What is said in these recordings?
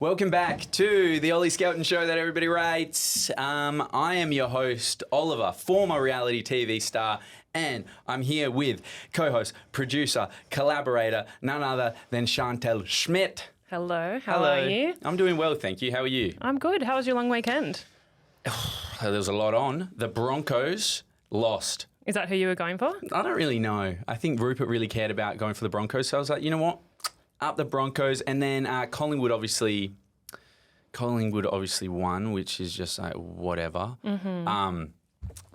Welcome back to the Ollie Skelton show that everybody rates. I am your host, Oliver, former reality TV star, and I'm here with co-host, producer, collaborator, none other than Chantelle Schmidt. Hello, how are you? I'm doing well, thank you. How are you? I'm good. How was your long weekend? There was a lot on. The Broncos lost. Is that who you were going for? I don't really know. I think Rupert really cared about going for the Broncos, so I was like, you know what? Up the Broncos, and then Collingwood obviously won, which is just like whatever. Mm-hmm.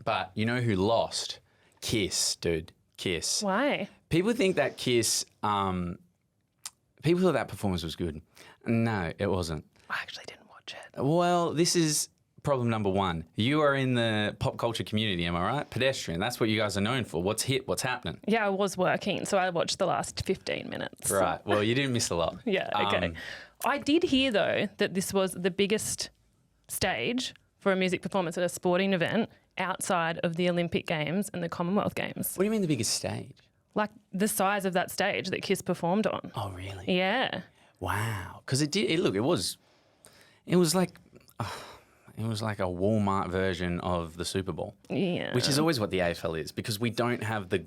But you know who lost? Kiss, dude. Kiss. Why? People think that Kiss. People thought that performance was good. No, it wasn't. I actually didn't watch it. Well, this is problem number one. You are in the pop culture community, am I right? Pedestrian. That's what you guys are known for. What's hit? What's happening? Yeah, I was working, so I watched the last 15 minutes. Right. Well, you didn't miss a lot. Yeah, okay. I did hear, though, that this was the biggest stage for a music performance at a sporting event outside of the Olympic Games and the Commonwealth Games. What do you mean the biggest stage? Like the size of that stage that Kiss performed on. Oh, really? Yeah. Wow. Because it did. It was like a Walmart version of the Super Bowl. Yeah. Which is always what the AFL is, because we don't have the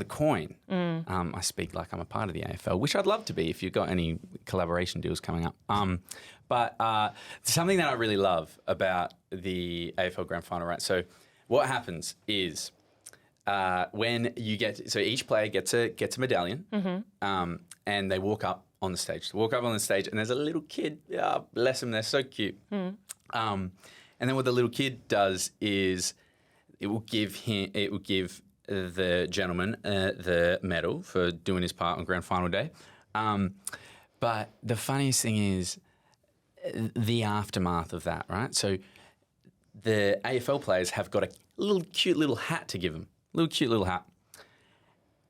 coin. I speak like I'm a part of the AFL, which I'd love to be if you've got any collaboration deals coming up. But something that I really love about the AFL Grand Final, right? So what happens is when you so each player gets a medallion, and they walk up on the stage. And there's a little kid. Bless them, they're so cute. And then what the little kid does is it will give the gentleman the medal for doing his part on grand final day. But the funniest thing is the aftermath of that, right? So the AFL players have got a cute little hat to give them, cute little hat.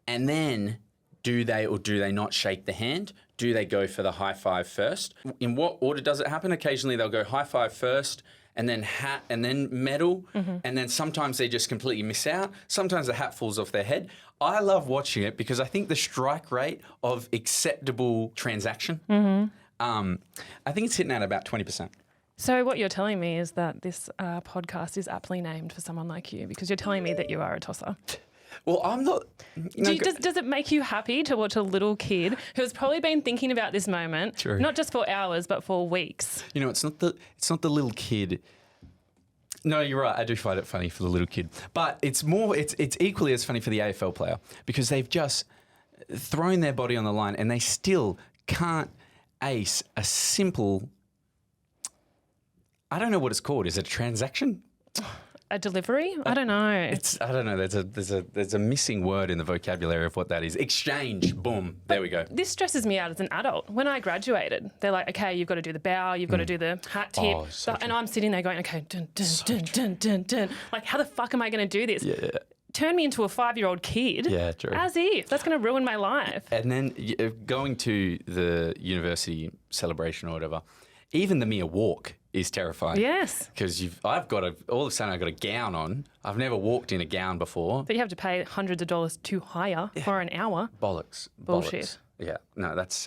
And then do they or do they not shake the hand? Do they go for the high five first? In what order does it happen? Occasionally they'll go high five first and then hat and then medal. And then sometimes they just completely miss out. Sometimes the hat falls off their head. I love watching it because I think the strike rate of acceptable transaction, I think it's hitting at about 20%. So what you're telling me is that this podcast is aptly named for someone like you, because you're telling me that you are a tosser. Well, I'm not. Does it make you happy to watch a little kid who's probably been thinking about this moment, not just for hours but for weeks? You know, it's not the little kid. No, you're right. I do find it funny for the little kid, but it's equally as funny for the AFL player, because they've just thrown their body on the line and they still can't ace a simple. I don't know what it's called. Is it a transaction? A delivery? I don't know. I don't know. There's a missing word in the vocabulary of what that is. Exchange. Boom. There we go. This stresses me out as an adult. When I graduated, they're like, okay, you've got to do the bow, you've got to do the hat tip. And I'm sitting there going, okay, dun, dun, dun, dun, dun, dun. Like, how the fuck am I going to do this? Yeah. Turn me into a 5-year-old kid. Yeah, true. As if. That's going to ruin my life. And then going to the university celebration or whatever, even the mere walk is terrifying. Yes. Because all of a sudden I've got a gown on. I've never walked in a gown before. But you have to pay hundreds of dollars to hire for an hour. Bollocks. Bullshit. Yeah. No, that's...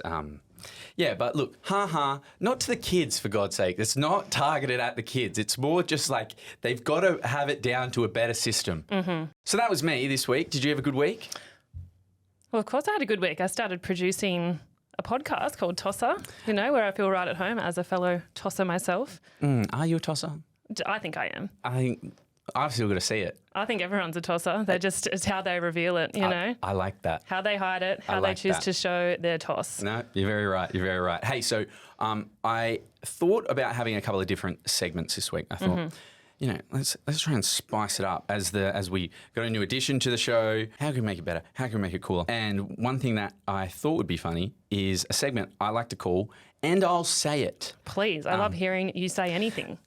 yeah, but look, not to the kids, for God's sake. It's not targeted at the kids. It's more just like they've got to have it down to a better system. So that was me this week. Did you have a good week? Well, of course I had a good week. I started producing a podcast called Tosser, where I feel right at home as a fellow tosser myself. Are you a tosser? I think I am. I've still got to see it. I think everyone's a tosser. It's how they reveal it, know. I like that. How they hide it, how they choose to show their toss. No, you're very right. Hey, so I thought about having a couple of different segments this week. I thought, let's try and spice it up as we got a new addition to the show. How can we make it better? How can we make it cooler? And one thing that I thought would be funny is a segment I like to call "And I'll Say It." Please, I love hearing you say anything.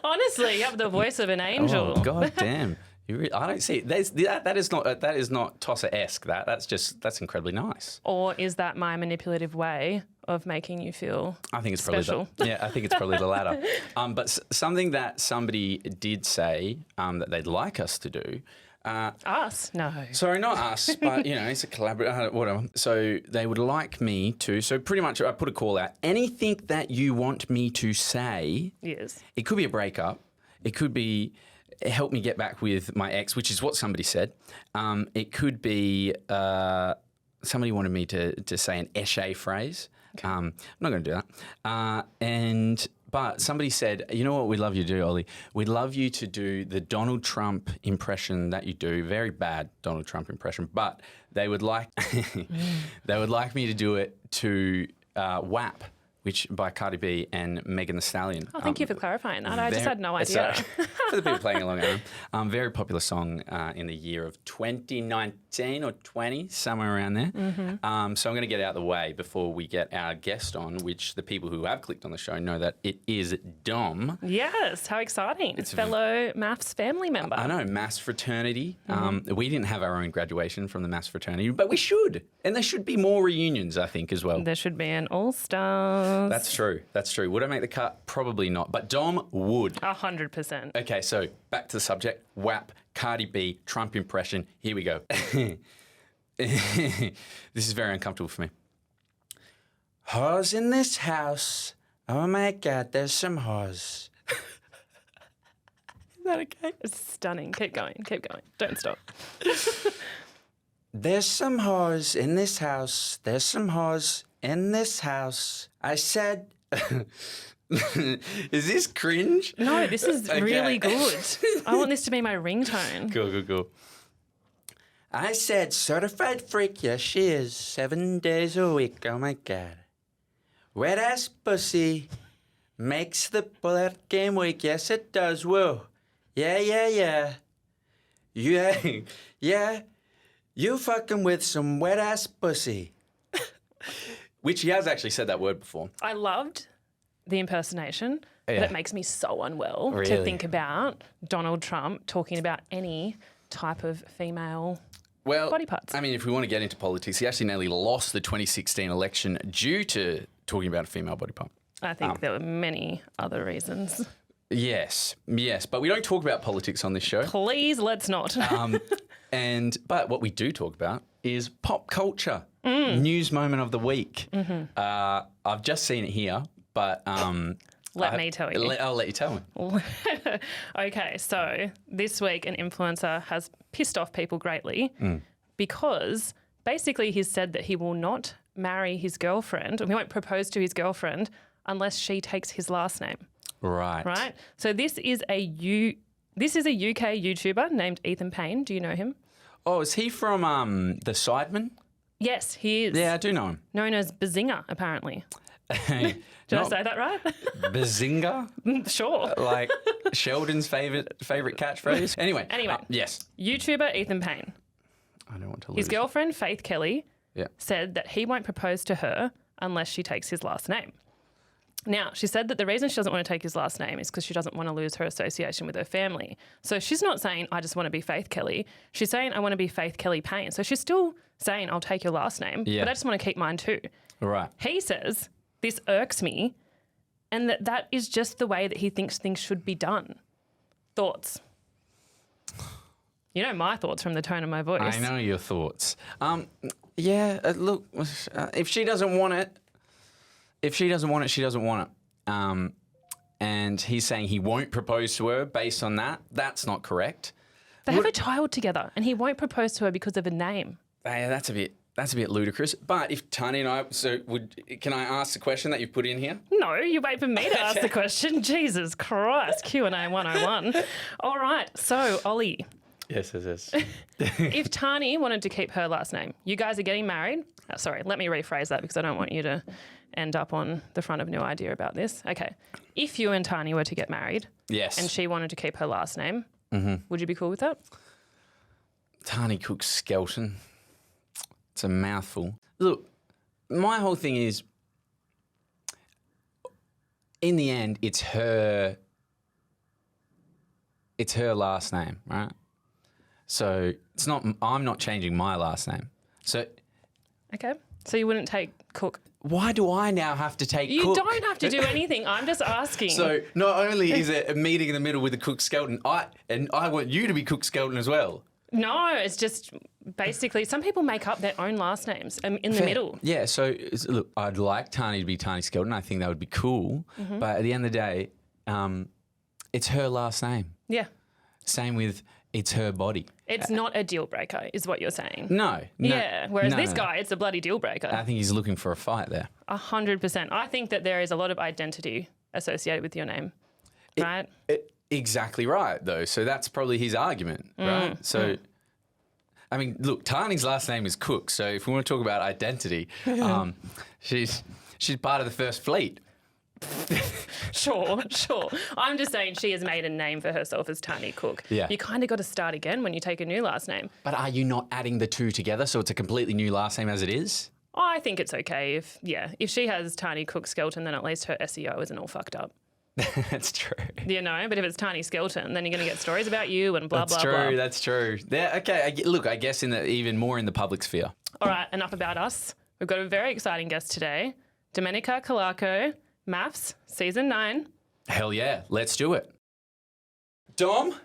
Honestly, you have the voice of an angel. Oh, God damn. I don't see it. That is not Tosser-esque. That's incredibly nice. Or is that my manipulative way of making you feel I think it's special? I think it's probably the latter. But something that somebody did say that they'd like us to do Us? No. Sorry, not us, but, it's a collaborative, whatever. So they would like me to, so pretty much I put a call out. Anything that you want me to say, Yes. it could be a breakup. It could be help me get back with my ex, which is what somebody said. It could be somebody wanted me to say an esche phrase. Okay. I'm not going to do that. But somebody said, you know what we'd love you to do, Ollie? We'd love you to do the Donald Trump impression that you do. Very bad Donald Trump impression. But they would like they would like me to do it to WAP, which by Cardi B and Megan Thee Stallion. Oh, thank you for clarifying that. I just had no idea. For the people playing along at home. Very popular song in the year of 2019 or 20, somewhere around there. Mm-hmm. So I'm going to get out of the way before we get our guest on, which the people who have clicked on the show know that it is Dom. Yes, how exciting. It's fellow MAFS family member. I know, MAFS fraternity. Mm-hmm. We didn't have our own graduation from the MAFS fraternity, but we should. And there should be more reunions, I think, as well. There should be an all-stars. That's true. That's true. Would I make the cut? Probably not. But Dom would. 100%. Okay, so back to the subject. WAP, Cardi B, Trump impression. Here we go. This is very uncomfortable for me. Whores in this house. Oh my God, there's some whores. Is that okay? It's stunning. Keep going. Keep going. Don't stop. There's some whores in this house. There's some whores in this house. I said... Is this cringe? No, this is really good. I want this to be my ringtone. Cool. I said certified freak, yes she is, 7 days a week, oh my God. Wet ass pussy makes the bullet game weak, yes it does, whoa. Yeah. You fucking with some wet ass pussy. Which he has actually said that word before. I loved the impersonation, but it makes me so unwell Really? to think about Donald Trump talking about any type of female body parts. I mean, if we want to get into politics, he actually nearly lost the 2016 election due to talking about a female body part. I think there were many other reasons. Yes, but we don't talk about politics on this show. Please, let's not. But what we do talk about is pop culture. News moment of the week. Mm-hmm. I've just seen it here, but... Let me tell you. I'll let you tell me. Okay, so this week an influencer has pissed off people greatly because basically he's said that he will not marry his girlfriend, or he won't propose to his girlfriend unless she takes his last name. Right? So this is a UK YouTuber named Ethan Payne. Do you know him? Oh, is he from The Sidemen? Yes, he is. Yeah, I do know him. Known as Bazinga, apparently. Did I say that right? Bazinga? Sure. Like Sheldon's favourite catchphrase? Anyway. Yes. YouTuber Ethan Payne. I don't want to lose. His girlfriend, Faith Kelly, Yeah. said that he won't propose to her unless she takes his last name. Now, she said that the reason she doesn't want to take his last name is because she doesn't want to lose her association with her family. So she's not saying, I just want to be Faith Kelly. She's saying, I want to be Faith Kelly Payne. So she's still saying, I'll take your last name, but I just want to keep mine too. Right. He says, this irks me, and that is just the way that he thinks things should be done. Thoughts? You know my thoughts from the tone of my voice. I know your thoughts. Look, if she doesn't want it, she doesn't want it. And he's saying he won't propose to her based on that. That's not correct. They have a child together, and he won't propose to her because of a name. That's a bit ludicrous. But if Tani and I, can I ask the question that you put in here? No, you wait for me to ask the question. Jesus Christ, Q&A 101. All right, so Ollie. Yes. If Tani wanted to keep her last name, you guys are getting married. Oh, sorry, let me rephrase that because I don't want you to end up on the front of No Idea about this. Okay, if you and Tani were to get married, yes, and she wanted to keep her last name, would you be cool with that? Tani cooks Skelton. It's a mouthful. Look, my whole thing is, in the end, it's her last name, right? So it's not. I'm not changing my last name. So. Okay. So you wouldn't take Cook. Why do I now have to take Cook? You don't have to do anything. I'm just asking. So not only is it a meeting in the middle with the Cook Skelton, I want you to be Cook Skelton as well. No, it's just basically some people make up their own last names in the middle. Yeah, so look, I'd like Tani to be Tani Skelton. I think that would be cool. But at the end of the day, it's her last name. Yeah. Same with it's her body. It's not a deal breaker, is what you're saying. No. Yeah, whereas this guy, it's a bloody deal breaker. I think he's looking for a fight there. 100%. I think that there is a lot of identity associated with your name, right? Exactly right, though. So that's probably his argument, right? So, I mean, look, Tani's last name is Cook. So if we want to talk about identity, she's part of the First Fleet. Sure. I'm just saying she has made a name for herself as Tani Cook. Yeah. You kind of got to start again when you take a new last name. But are you not adding the two together so it's a completely new last name as it is? I think it's okay if she has Tani Cook Skelton, then at least her SEO isn't all fucked up. That's true. You know, but if it's Tani Skelton, then you're going to get stories about you and blah, blah, blah. That's true. Yeah, okay, look, I guess even more in the public sphere. All right, enough about us. We've got a very exciting guest today. Domenica Calarco, MAFS, Season 9. Hell yeah, let's do it. Dom,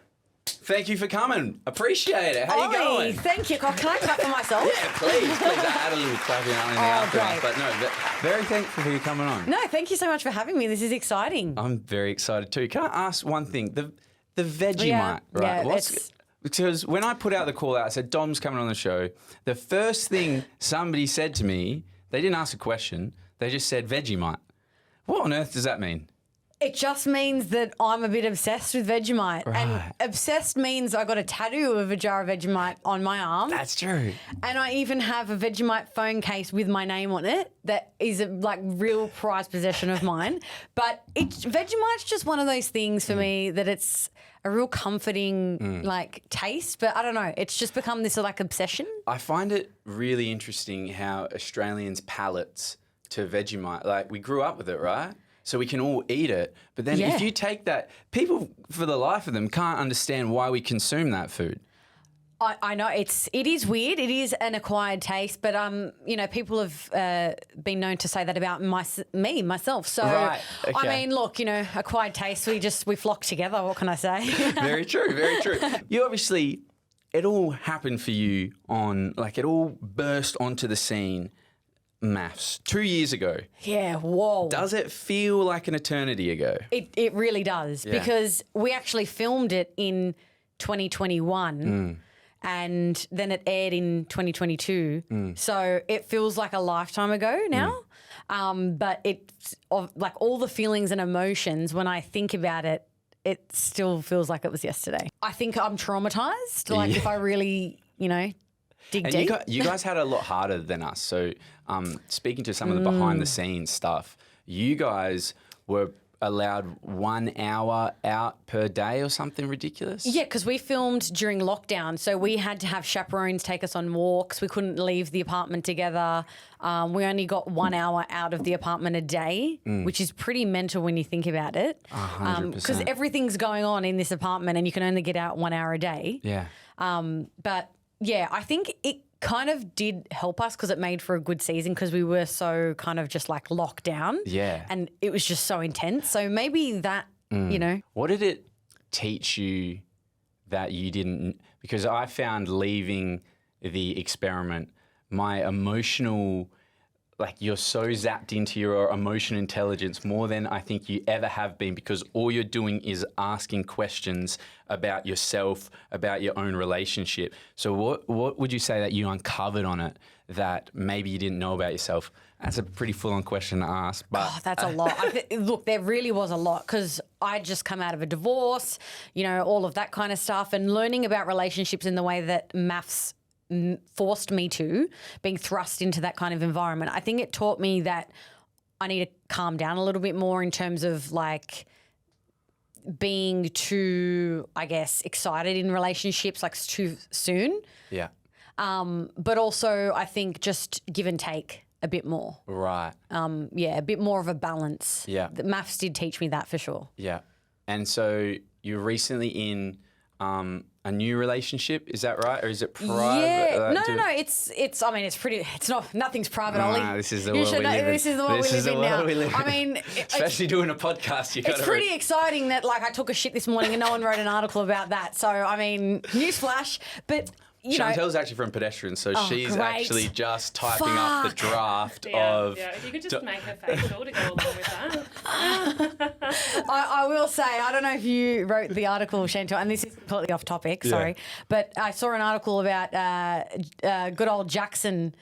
thank you for coming. Appreciate it. How you going? Thank you. Can I clap for myself? Yeah, please. I had a little clapping out in the aftermath, but no, very thankful for you coming on. No, thank you so much for having me. This is exciting. I'm very excited too. Can I ask one thing? The Vegemite, right? Yeah, because when I put out the call out, I said, Dom's coming on the show. The first thing somebody said to me, they didn't ask a question, they just said Vegemite. What on earth does that mean? It just means that I'm a bit obsessed with Vegemite. Right. And obsessed means I got a tattoo of a jar of Vegemite on my arm. That's true. And I even have a Vegemite phone case with my name on it that is a real prized possession of mine. But Vegemite's just one of those things for me that it's a real comforting taste. But I don't know, it's just become this obsession. I find it really interesting how Australians' palates to Vegemite, we grew up with it, right? So we can all eat it. But then if you take that, people for the life of them can't understand why we consume that food. I know it is weird. It is an acquired taste, but people have been known to say that about myself. So right. Okay. I mean, look, acquired taste. We flock together. What can I say? Very true. Very true. You obviously, it all happened for you it all burst onto the scene. MAFS 2 years ago. Yeah, whoa. Does it feel like an eternity ago? It really does because we actually filmed it in 2021 and then it aired in 2022. So it feels like a lifetime ago now. But it's all the feelings and emotions when I think about it, it still feels like it was yesterday. I think I'm traumatized. If I really, dig and deep. You guys had it a lot harder than us. So speaking to some of the behind the scenes stuff, you guys were allowed 1 hour out per day or something ridiculous? Yeah, because we filmed during lockdown. So we had to have chaperones take us on walks. We couldn't leave the apartment together. We only got 1 hour out of the apartment a day, which is pretty mental when you think about it. 100%. Because everything's going on in this apartment and you can only get out 1 hour a day. Yeah. But yeah, I think it kind of did help us because it made for a good season because we were so kind of just locked down. Yeah. And it was just so intense. So maybe that, What did it teach you that you didn't? Because I found leaving the experiment, my emotional, you're so zapped into your emotional intelligence more than I think you ever have been because all you're doing is asking questions about yourself, about your own relationship. So what would you say that you uncovered on it that maybe you didn't know about yourself? That's a pretty full-on question to ask. But that's a lot. Look, there really was a lot because I just come out of a divorce, all of that kind of stuff and learning about relationships in the way that MAFS forced me to, being thrust into that kind of environment. I think it taught me that I need to calm down a little bit more in terms of being too, I guess, excited in relationships too soon. Yeah. But also I think just give and take a bit more. Right. A bit more of a balance. Yeah. The MAFS did teach me that for sure. Yeah. And so you're recently in a new relationship. Is that right, or is it private? Yeah, no. It's. I mean, it's pretty. It's not. Nothing's private, Ollie. This is the world we live in. This is the world we live in now. I mean, especially doing a podcast, you got to. It's pretty exciting that like I took a shit this morning and no one wrote an article about that. So I mean, newsflash, but. Chantelle's actually from Pedestrian, so she's great. actually just typing up the draft of. Yeah, if you could just make her facial to go along with that. I will say, I don't know if you wrote the article, Chantelle, and this is completely off topic, sorry, but I saw an article about good old Jackson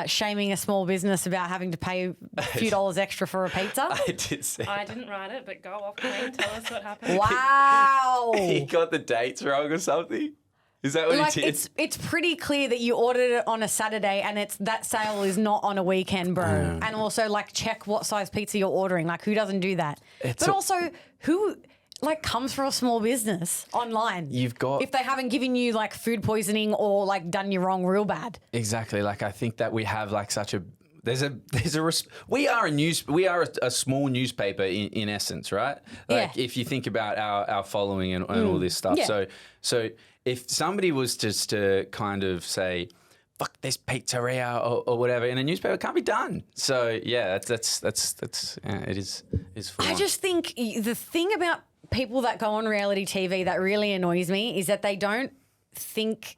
shaming a small business about having to pay a few dollars extra for a pizza. I did see. I didn't write it, but go off, Queen. Tell us what happened. Wow. He got the dates wrong or something. Is that what he did? It's pretty clear that you ordered it on a Saturday and that sale is not on a weekend, bro. And also like check what size pizza you're ordering. Like who doesn't do that? But also who like comes from a small business online? If they haven't given you like food poisoning or like done you wrong real bad. Exactly. Like I think that we have like such a we are a small newspaper in essence, right? Like if you think about our following and all this stuff. Yeah. So if somebody was just to kind of say, fuck this pizzeria or whatever in a newspaper, it can't be done. So yeah, that's it is full I on. just think the thing about people that go on reality TV that really annoys me is that they don't think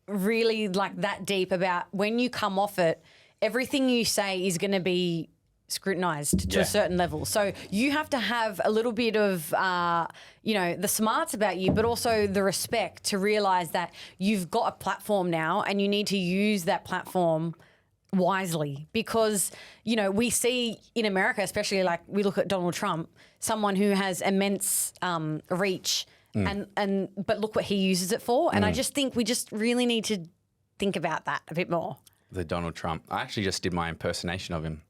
really like that deep about when you come off it, everything you say is going to be scrutinized to a certain level. So you have to have a little bit of, the smarts about you, but also the respect to realize that you've got a platform now and you need to use that platform wisely because, we see in America, especially like we look at Donald Trump, someone who has immense reach but look what he uses it for. And I just think we just really need to think about that a bit more. The Donald Trump. I actually just did my impersonation of him.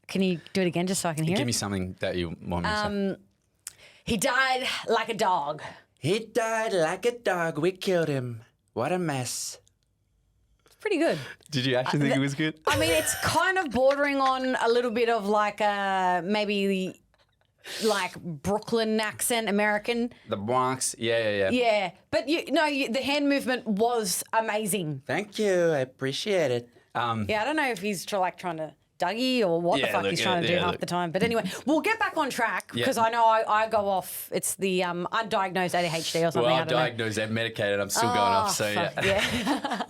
Can you do it again just so I can hear Give it? me something that you want me to say. He died like a dog. He died like a dog. We killed him. What a mess. It's pretty good. Did you actually think it was good? I mean, it's kind of bordering on a little bit of like maybe like Brooklyn accent, American. The Bronx. Yeah. Yeah. But the hand movement was amazing. Thank you. I appreciate it. Yeah, I don't know if he's trying to Dougie or what the fuck he's trying to do half the time. But anyway, we'll get back on track because I know I go off. It's the undiagnosed ADHD or something. Well, I'm diagnosed and medicated. I'm still going off. So yeah.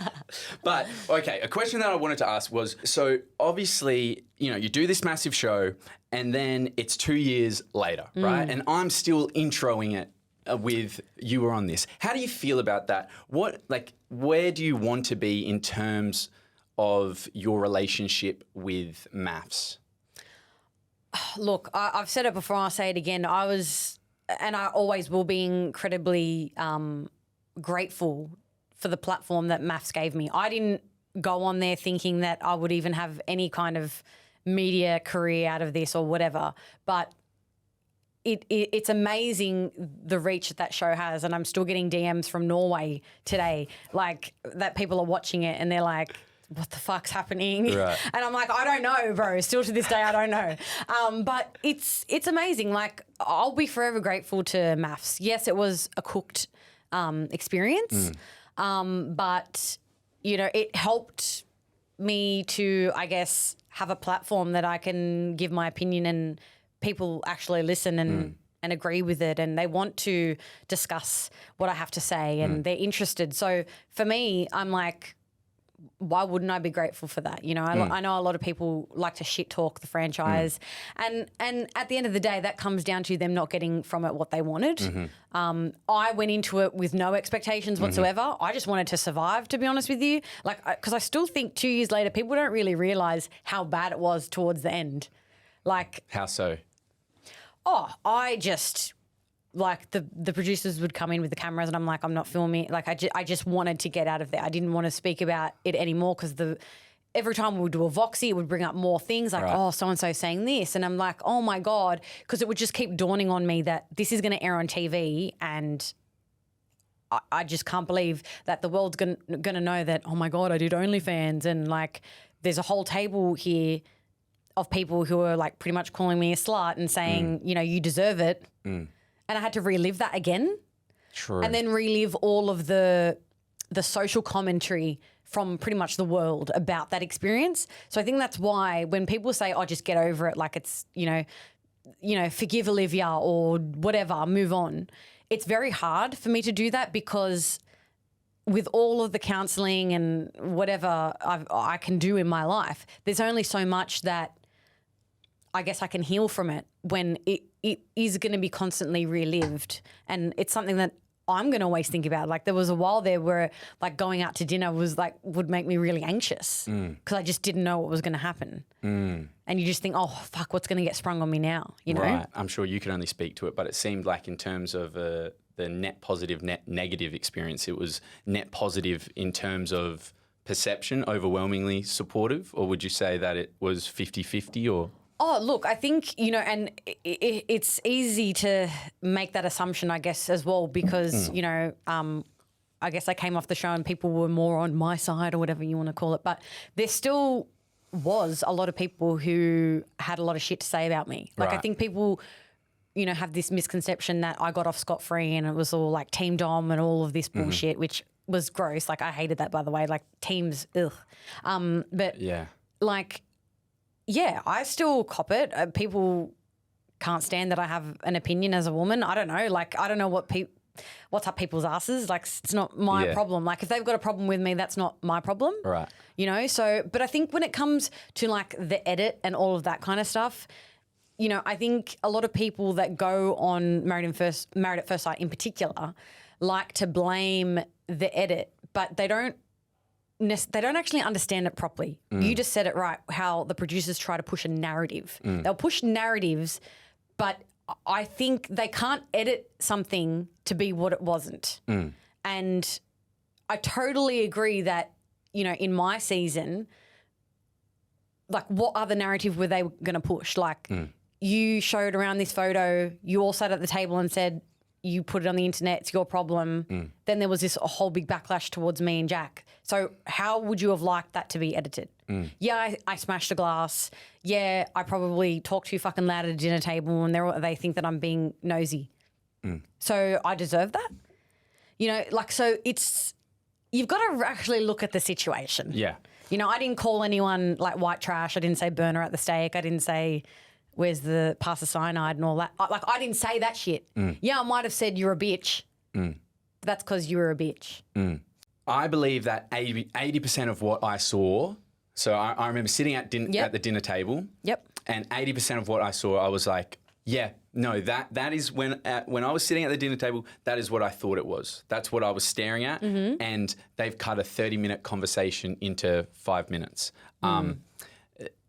But okay, a question that I wanted to ask was: so obviously, you do this massive show, and then it's 2 years later, right? And I'm still introing it with you were on this. How do you feel about that? Where do you want to be in terms of your relationship with MAFS? Look, I've said it before, I'll say it again. I was, and I always will be incredibly grateful for the platform that MAFS gave me. I didn't go on there thinking that I would even have any kind of media career out of this or whatever, but it's amazing the reach that show has, and I'm still getting DMs from Norway today, like that people are watching it and they're like, what the fuck's happening? Right. And I'm like, I don't know, bro. Still to this day, I don't know. But it's amazing. Like, I'll be forever grateful to MAFS. Yes, it was a cooked experience, but, it helped me to, I guess, have a platform that I can give my opinion and people actually listen and agree with it, and they want to discuss what I have to say and they're interested. So for me, I'm like, why wouldn't I be grateful for that? I know a lot of people like to shit talk the franchise, and at the end of the day, that comes down to them not getting from it what they wanted. I went into it with no expectations whatsoever. I just wanted to survive, to be honest with you. Because I still think 2 years later, people don't really realize how bad it was towards the end. How so? I just. Like the producers would come in with the cameras and I'm like, I'm not filming. Like I just wanted to get out of there. I didn't want to speak about it anymore because every time we would do a Voxy, it would bring up more things like, oh, so-and-so saying this. And I'm like, oh my God, because it would just keep dawning on me that this is going to air on TV and I just can't believe that the world's going to know that, oh my God, I did OnlyFans. And like there's a whole table here of people who are like pretty much calling me a slut and saying, you deserve it. And I had to relive that again. True. and then relive all of the social commentary from pretty much the world about that experience. So I think that's why when people say, "Oh, just get over it," like it's forgive Olivia or whatever, move on. It's very hard for me to do that because with all of the counselling and whatever I can do in my life, there's only so much that I guess I can heal from it when it is going to be constantly relived. And it's something that I'm going to always think about. Like there was a while there where like going out to dinner was like would make me really anxious because I just didn't know what was going to happen. And you just think, oh, fuck, what's going to get sprung on me now? You know? Right. I'm sure you could only speak to it, but it seemed like in terms of the net positive, net negative experience, it was net positive in terms of perception, overwhelmingly supportive, or would you say that it was 50-50 or? Oh, look, I think, and it's easy to make that assumption, I guess, as well, because, I guess I came off the show and people were more on my side or whatever you want to call it. But there still was a lot of people who had a lot of shit to say about me. Like, I think people, have this misconception that I got off scot-free and it was all like Team Dom and all of this bullshit, which was gross. Like, I hated that, by the way. Like, teams, ugh. But, yeah, I still cop it. People can't stand that I have an opinion as a woman. I don't know. Like, I don't know what's up people's asses. Like, it's not my problem. Like, if they've got a problem with me, that's not my problem. Right. So, but I think when it comes to like the edit and all of that kind of stuff, I think a lot of people that go on Married at First Sight in particular like to blame the edit, but they don't actually understand it properly. You just said it right, how the producers try to push a narrative. They'll push narratives, but I think they can't edit something to be what it wasn't. And I totally agree that, in my season, like what other narrative were they going to push? Like you showed around this photo, you all sat at the table and said, you put it on the internet, it's your problem. Then there was this a whole big backlash towards me and Jack. So how would you have liked that to be edited? Yeah, I smashed a glass. Yeah, I probably talk too fucking loud at a dinner table and they think that I'm being nosy. So I deserve that? So you've got to actually look at the situation. Yeah. I didn't call anyone like white trash. I didn't say burner at the stake. I didn't say where's the pass the cyanide and all that. Like, I didn't say that shit. Yeah, I might have said you're a bitch. But that's because you were a bitch. I believe that 80% of what I saw, so I remember sitting at the dinner table. Yep. And 80% of what I saw, I was like, yeah, no, that is when I was sitting at the dinner table, that is what I thought it was. That's what I was staring at. And they've cut a 30-minute conversation into 5 minutes.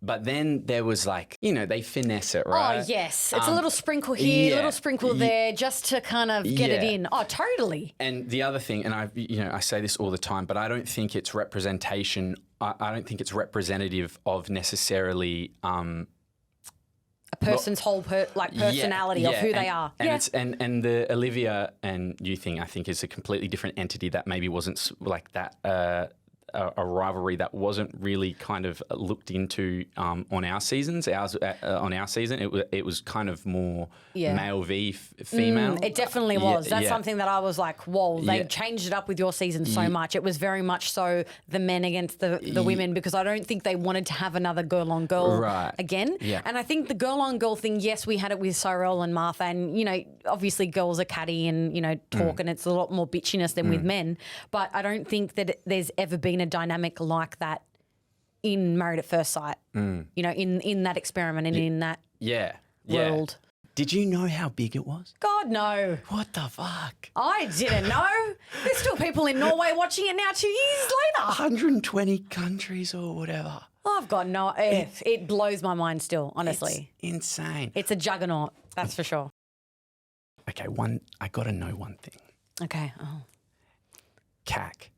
But then there was like, they finesse it, right? Oh, yes. It's a little sprinkle here, a little sprinkle there, just to kind of get it in. Oh, totally. And the other thing, and I say this all the time, but I don't think it's representation. I don't think it's representative of necessarily a person's whole personality of who they are. And the Olivia and you thing, I think, is a completely different entity that maybe wasn't like that. A rivalry that wasn't really kind of looked into on our seasons. On our season, it was kind of more male v female. It definitely was. That's something that I was like, whoa, they changed it up with your season so much. It was very much so the men against the women, because I don't think they wanted to have another girl on girl again. Yeah. And I think the girl on girl thing, yes, we had it with Cyril and Martha, and obviously girls are catty and talk, and it's a lot more bitchiness than with men. But I don't think that there's ever been a dynamic like that in Married at First Sight, in that experiment and in that world. Did you know how big it was? God, no. What the fuck? I didn't know. There's still people in Norway watching it now 2 years later. 120 countries or whatever. I've got no... It blows my mind still, honestly. It's insane. It's a juggernaut, that's for sure. Okay, I got to know one thing. Okay. Oh. KAK.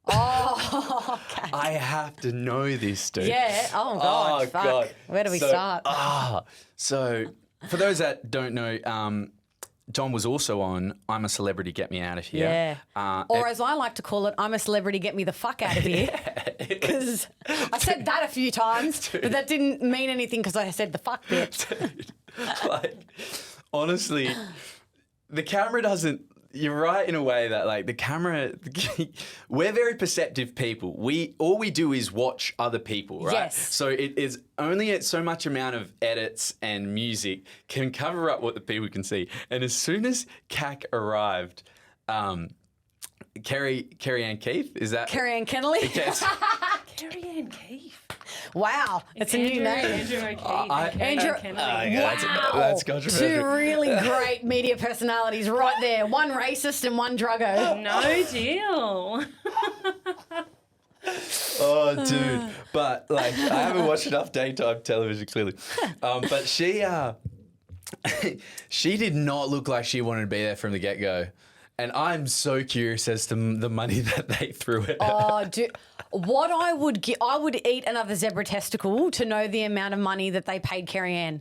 Oh, okay. I have to know this, dude. Yeah. Oh, God. Fuck. God. Where do we start? So, for those that don't know, Dom was also on I'm a Celebrity, Get Me Out of Here. Yeah. Or as I like to call it, I'm a Celebrity, Get Me the Fuck Out of Here. Because I said that a few times, but that didn't mean anything because I said the fuck bit. Dude, honestly, the camera doesn't... you're right in a way that like the camera, we're very perceptive people. All we do is watch other people, right? Yes. So it is only so much amount of edits and music can cover up what the people can see. And as soon as KAK arrived, Kerry Ann Keith, is that? Kerry Ann Kennelly. Yes. Kerry Ann Keith. Wow, that's a new name. Andrew O'Keefe. Andrew, That's controversial. Two really great media personalities right there. One racist and one druggo. No deal. Oh, dude. But, like, I haven't watched enough daytime television, clearly. But she did not look like she wanted to be there from the get-go. And I'm so curious as to the money that they threw at her. Oh, dude. What I would eat another zebra testicle to know the amount of money that they paid Kerry Ann.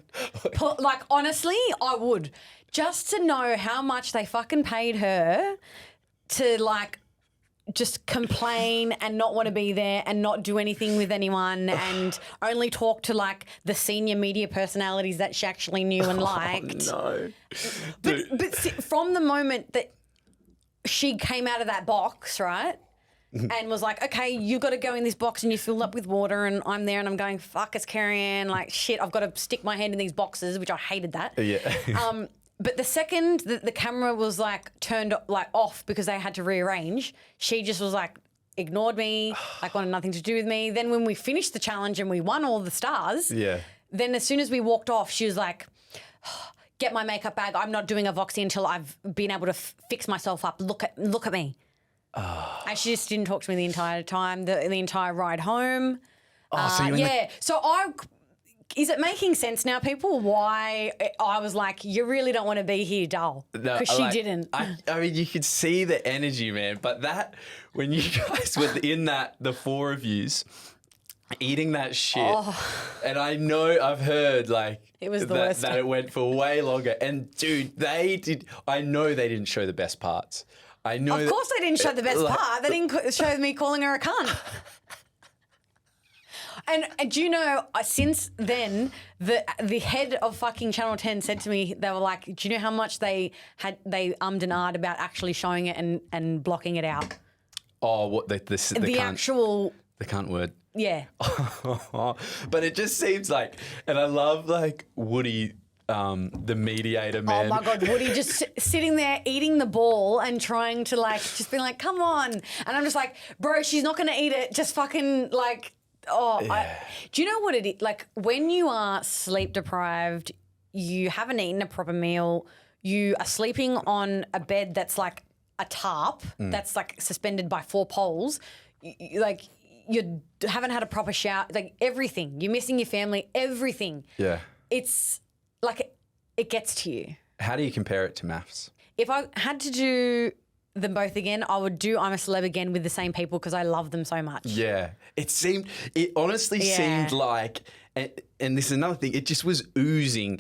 Like, honestly, I would. Just to know how much they fucking paid her to, like, just complain and not want to be there and not do anything with anyone and only talk to, like, the senior media personalities that she actually knew and liked. Oh, no. But from the moment that she came out of that box, right, and was like, okay, you've got to go in this box and you fill up with water, and I'm there and I'm going, fuck, it's Kerry Ann, like, shit, I've got to stick my hand in these boxes, which I hated that. Yeah. But the second that the camera was, like, turned, like, off because they had to rearrange, she just was, like, ignored me, like, wanted nothing to do with me. Then when we finished the challenge and we won all the stars, then as soon as we walked off, she was like, get my makeup bag. I'm not doing a Voxy until I've been able to fix myself up. Look at me. And she just didn't talk to me the entire time, the entire ride home. So is it making sense now, people, why I was like, you really don't want to be here, doll? Because she didn't. I mean, you could see the energy, man. But that, when you guys were in that, the four of yous, eating that shit, and I know I've heard, like, it was the worst. That it went for way longer. And, dude, I know they didn't show the best parts. I know. Of course they didn't show the best part. They didn't show me calling her a cunt. And do you know, since then, the head of fucking Channel 10 said to me, they were like, do you know how much they ummed and ahed about actually showing it and blocking it out? Oh, what the actual... The cunt word. Yeah. But it just seems like, and I love, like, Woody, the mediator, man. Oh my God, Woody just sitting there eating the ball and trying to, like, just be like, come on. And I'm just like, bro, she's not going to eat it. Just fucking, like... do you know what it is? Like, when you are sleep deprived, you haven't eaten a proper meal, you are sleeping on a bed that's like a tarp that's like suspended by 4 poles, you haven't had a proper shower, like everything. You're missing your family, everything. Yeah. It's like it gets to you. How do you compare it to MAFS? If I had to do them both again, I would do I'm a Celeb again with the same people because I love them so much. Yeah. It honestly seemed like, and this is another thing, it just was oozing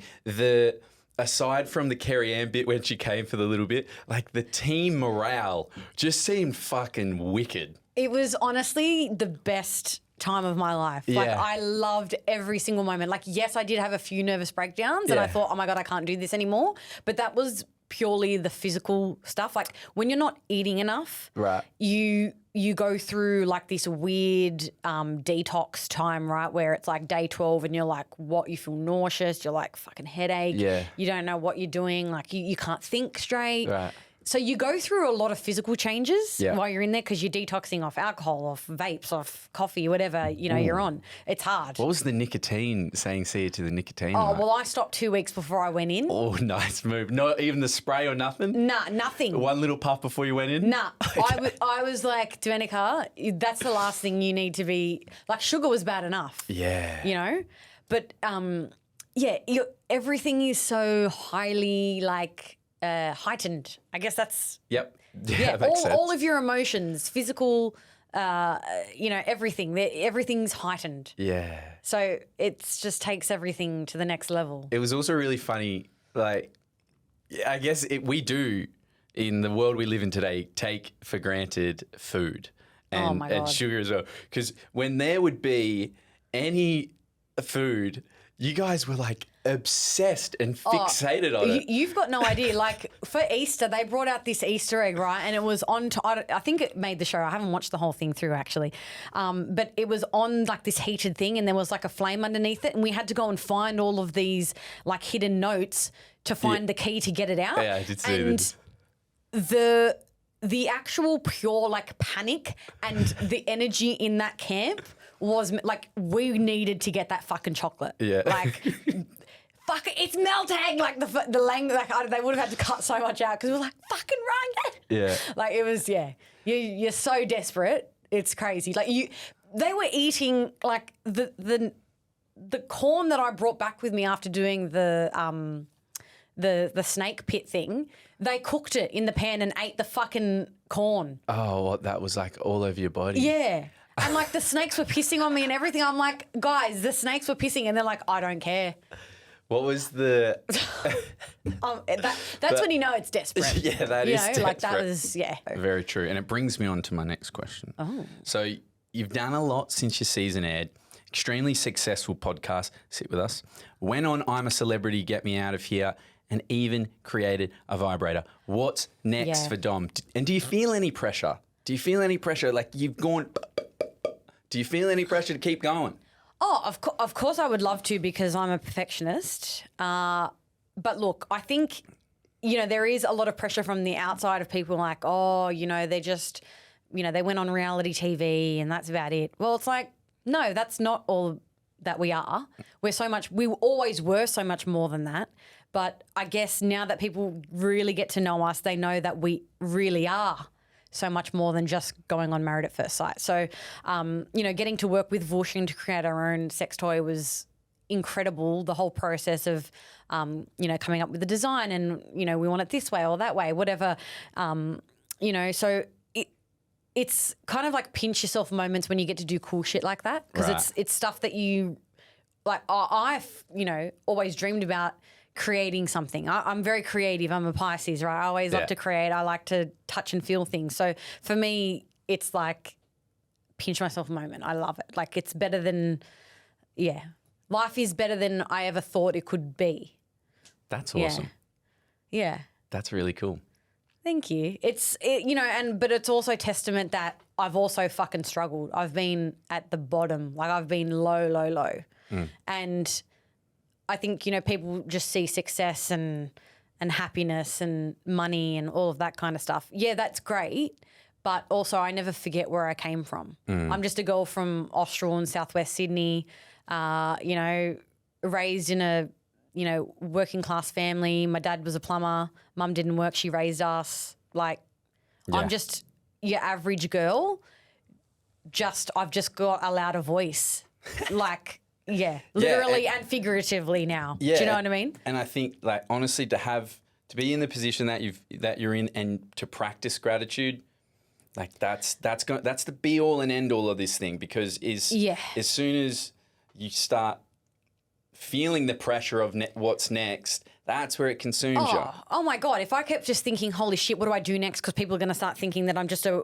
aside from the Kerry Ann bit when she came for the little bit, like the team morale just seemed fucking wicked. It was honestly the best time of my life. Like, I loved every single moment. Like, yes, I did have a few nervous breakdowns and I thought, oh my God, I can't do this anymore. But that was purely the physical stuff. Like, when you're not eating enough, right, you go through like this weird detox time, right, where it's like day 12 and you're like, what, you feel nauseous, you're like fucking headache, you don't know what you're doing, like you can't think straight. Right. So you go through a lot of physical changes while you're in there because you're detoxing off alcohol, off vapes, off coffee, whatever, you're on. It's hard. What was the nicotine saying? See you to the nicotine. Oh, well, I stopped 2 weeks before I went in. Oh, nice move. Not even the spray or nothing? Nah, nothing. One little puff before you went in? Nah. I was like, Domenica, that's the last thing you need to be, like, sugar was bad enough. Yeah. But, everything is so highly, like, heightened. I guess that's... Yep. Yeah, that makes sense. All of your emotions, physical, everything. Everything's heightened. Yeah. So it just takes everything to the next level. It was also really funny, like, I guess we do, in the world we live in today, take for granted food and sugar as well. Because when there would be any food, You guys were like obsessed and fixated on it. You've got no idea. Like for Easter, they brought out this Easter egg, right? And it was on. I think it made the show. I haven't watched the whole thing through actually, but it was on like this heated thing, and there was like a flame underneath it, and we had to go and find all of these like hidden notes to find the key to get it out. Yeah, I did see this. The actual pure like panic and the energy in that camp was like we needed to get that fucking chocolate. Yeah. Like, fuck it, it's melting. Like the language, like they would have had to cut so much out because it was like fucking run. Yeah. Like it was, yeah. You're so desperate. It's crazy. Like they were eating like the corn that I brought back with me after doing the snake pit thing. They cooked it in the pan and ate the fucking corn. Oh, well, that was like all over your body. Yeah. And like the snakes were pissing on me and everything. I'm like, guys, the snakes were pissing, and they're like, I don't care. What was the? That's when you know it's desperate. Yeah, that is desperate. Like that was Very true, and it brings me on to my next question. Oh. So you've done a lot since your season aired. Extremely successful podcast. Sit with us. Went on I'm a Celebrity, Get Me Out of Here, and even created a vibrator. What's next for Dom? And do you feel any pressure? Do you feel any pressure? Like you've gone. Do you feel any pressure to keep going? Oh, of course I would love to because I'm a perfectionist. But look, I think, there is a lot of pressure from the outside of people like, oh, they just, they went on reality TV and that's about it. Well, it's like, no, that's not all that we are. We always were so much more than that. But I guess now that people really get to know us, they know that we really are so much more than just going on Married at First Sight. So, getting to work with Vush and to create our own sex toy was incredible. The whole process of, coming up with the design and, we want it this way or that way, whatever, so it's kind of like pinch yourself moments when you get to do cool shit like that because it's stuff that you, like I've, always dreamed about creating something. I'm very creative. I'm a Pisces, right? I always love to create. I like to touch and feel things. So for me, it's like pinch myself moment. I love it. Like it's better than, life is better than I ever thought it could be. That's awesome. Yeah. That's really cool. Thank you. But it's also testament that I've also fucking struggled. I've been at the bottom. Like I've been low. And I think, people just see success and happiness and money and all of that kind of stuff. Yeah, that's great. But also I never forget where I came from. I'm just a girl from Austral in southwest Sydney, raised in a, working class family. My dad was a plumber. Mum didn't work. She raised us. I'm just your average girl. I've just got a louder voice. Literally and figuratively now. Yeah. Do you know what I mean? And I think, honestly, to be in the position that you're in and to practice gratitude, that's the be all and end all of this thing. Because as soon as you start feeling the pressure of what's next, that's where it consumes you. Oh my God. If I kept just thinking, holy shit, what do I do next? Because people are going to start thinking that I'm just a,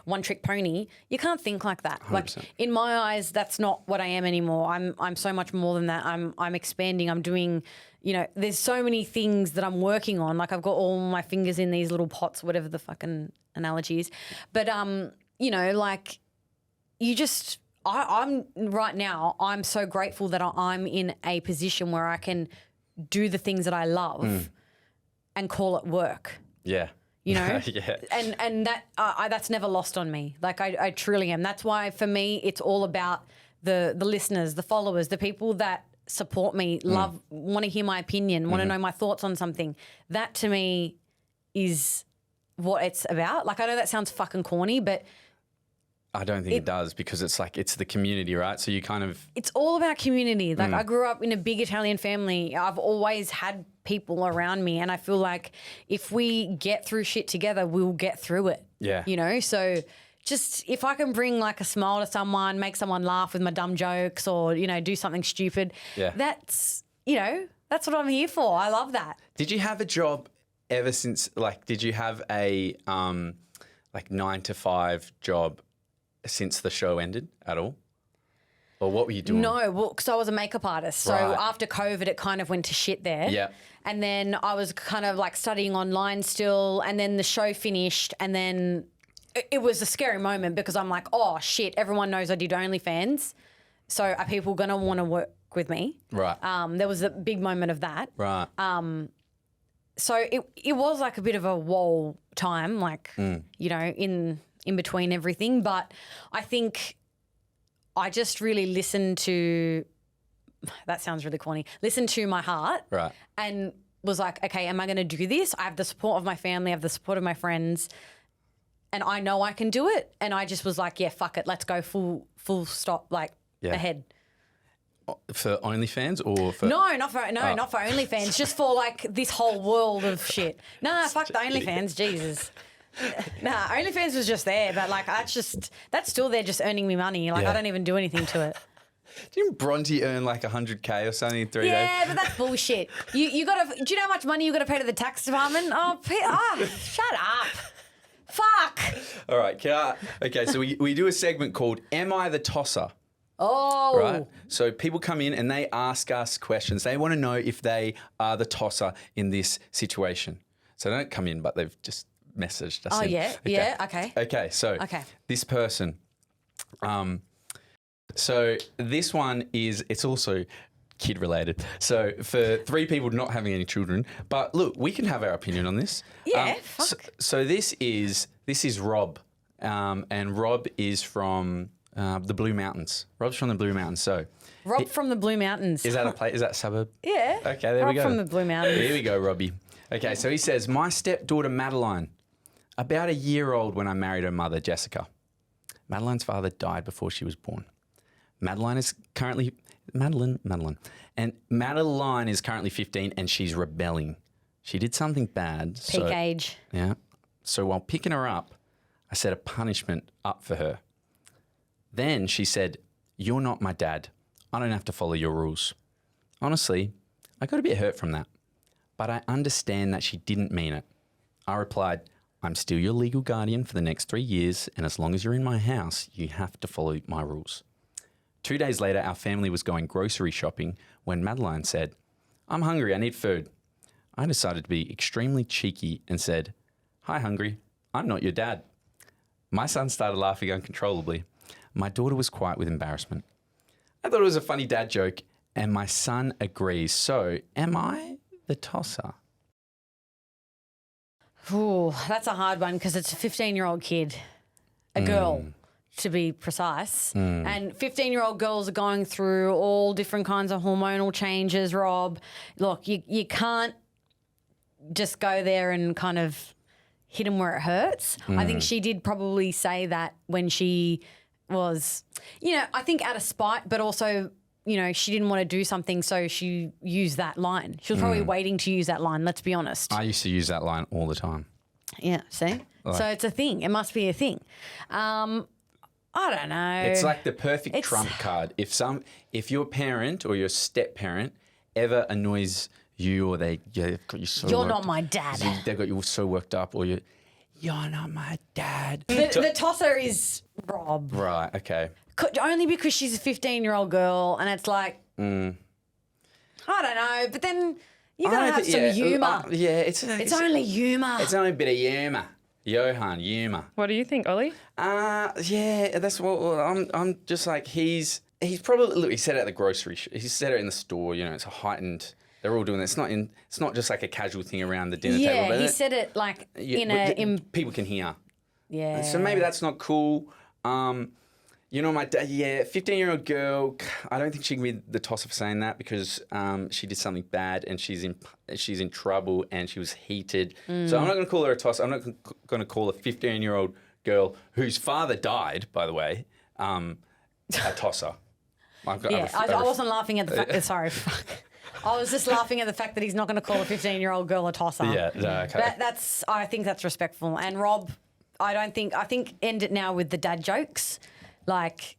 one trick pony. You can't think like that. 100%. Like in my eyes, that's not what I am anymore. I'm so much more than that. I'm expanding. I'm doing, there's so many things that I'm working on. Like I've got all my fingers in these little pots, whatever the fucking analogy is. But, I'm right now, I'm so grateful that I'm in a position where I can do the things that I love and call it work. Yeah. Yeah. And that that's never lost on me. Like I truly am. That's why for me, it's all about the listeners, the followers, the people that support me, want to hear my opinion, want to know my thoughts on something. That to me is what it's about. Like I know that sounds fucking corny, but I don't think it does because it's the community, right? So you kind of... It's all about community. Like I grew up in a big Italian family. I've always had people around me and I feel like if we get through shit together, we'll get through it. Yeah. So just if I can bring like a smile to someone, make someone laugh with my dumb jokes or, do something stupid, that's what I'm here for. I love that. Did you have a job ever since, did you have a 9 to 5 job since the show ended at all? Or what were you doing? No, well, because I was a makeup artist. So Right. after COVID, it kind of went to shit there. Yeah. And then I was kind of like studying online still. And then the show finished. And then it was a scary moment because I'm like, oh, shit, everyone knows I did OnlyFans. So are people going to want to work with me? Right. There was a big moment of that. Right. So it was like a bit of a wall time, like, you know, in between everything. But I think I just really listened to, that sounds really corny, listened to my heart. Right. And was like, okay, am I going to do this? I have the support of my family, I have the support of my friends, and I know I can do it. And I just was like, yeah, fuck it, let's go full stop, like ahead. For OnlyFans or for... Not for OnlyFans, just for like this whole world of shit. Nah, fuck the OnlyFans, Jesus. Nah, OnlyFans was just there, but like that's still there just earning me money. Like I don't even do anything to it. Didn't Bronte earn like 100K or something in 3 days? Yeah, but that's bullshit. You gotta, do you know how much money you gotta pay to the tax department? Shut up. Fuck. All right, okay, so we do a segment called Am I the Tosser? Oh. Right. So people come in and they ask us questions. They want to know if they are the tosser in this situation. So they don't come in, but they've just messaged us. Oh, in. yeah. Okay. Yeah. Okay. Okay. So this person. So this one it's also kid related. So for 3 people not having any children, but look, we can have our opinion on this. Yeah. Fuck. So this is Rob, and Rob is from the Blue Mountains. Rob's from the Blue Mountains. So Rob from the Blue Mountains. is that a place? Is that a suburb? Yeah. Okay, there Rob we go. from the Blue Mountains. Here we go, Robbie. Okay, so he says, my stepdaughter Madeline, about a year old when I married her mother, Jessica. Madeline's father died before she was born. Madeline is currently 15 and she's rebelling. She did something bad. Peak age. Yeah. So while picking her up, I set a punishment up for her. Then she said, you're not my dad. I don't have to follow your rules. Honestly, I got a bit hurt from that, but I understand that she didn't mean it. I replied, I'm still your legal guardian for the next 3 years, and as long as you're in my house, you have to follow my rules. 2 days later, our family was going grocery shopping when Madeline said, I'm hungry, I need food. I decided to be extremely cheeky and said, hi, hungry, I'm not your dad. My son started laughing uncontrollably. My daughter was quiet with embarrassment. I thought it was a funny dad joke, and my son agrees. So, am I the tosser? Ooh, that's a hard one because it's a 15-year-old kid, a girl to be precise. And 15-year-old girls are going through all different kinds of hormonal changes, Rob. Look, you can't just go there and kind of hit them where it hurts. I think she did probably say that when she was, I think out of spite, but also, she didn't want to do something, so she used that line. She was probably waiting to use that line, let's be honest. I used to use that line all the time. Yeah, see? So it's a thing. It must be a thing. I don't know. It's like the perfect trump card. If your parent or your step parent ever annoys you, or they've got you so you're not my dad. They've got you so worked up, or you're not my dad. The tosser is Rob. Right, okay. Only because she's a 15-year-old girl, and it's like, I don't know, but then you got to have some humour. It's only humour. It's only a bit of humour. Johan, humour. What do you think, Ollie? Yeah, that's what I'm just like, he's probably, look, he said it at the grocery, he said it in the store, it's a heightened, they're all doing it. It's not just like a casual thing around the dinner table. Yeah, he said it like people can hear. Yeah. So maybe that's not cool. My dad, 15-year-old girl, I don't think she can be the tosser for saying that because she did something bad and she's in trouble and she was heated. So I'm not going to call her a tosser. I'm not going to call a 15-year-old girl whose father died, by the way, a tosser. I wasn't laughing at the fact. Sorry, fuck. I was just laughing at the fact that he's not going to call a 15-year-old girl a tosser. Yeah, no, okay. I think that's respectful. And Rob, I think end it now with the dad jokes. Like,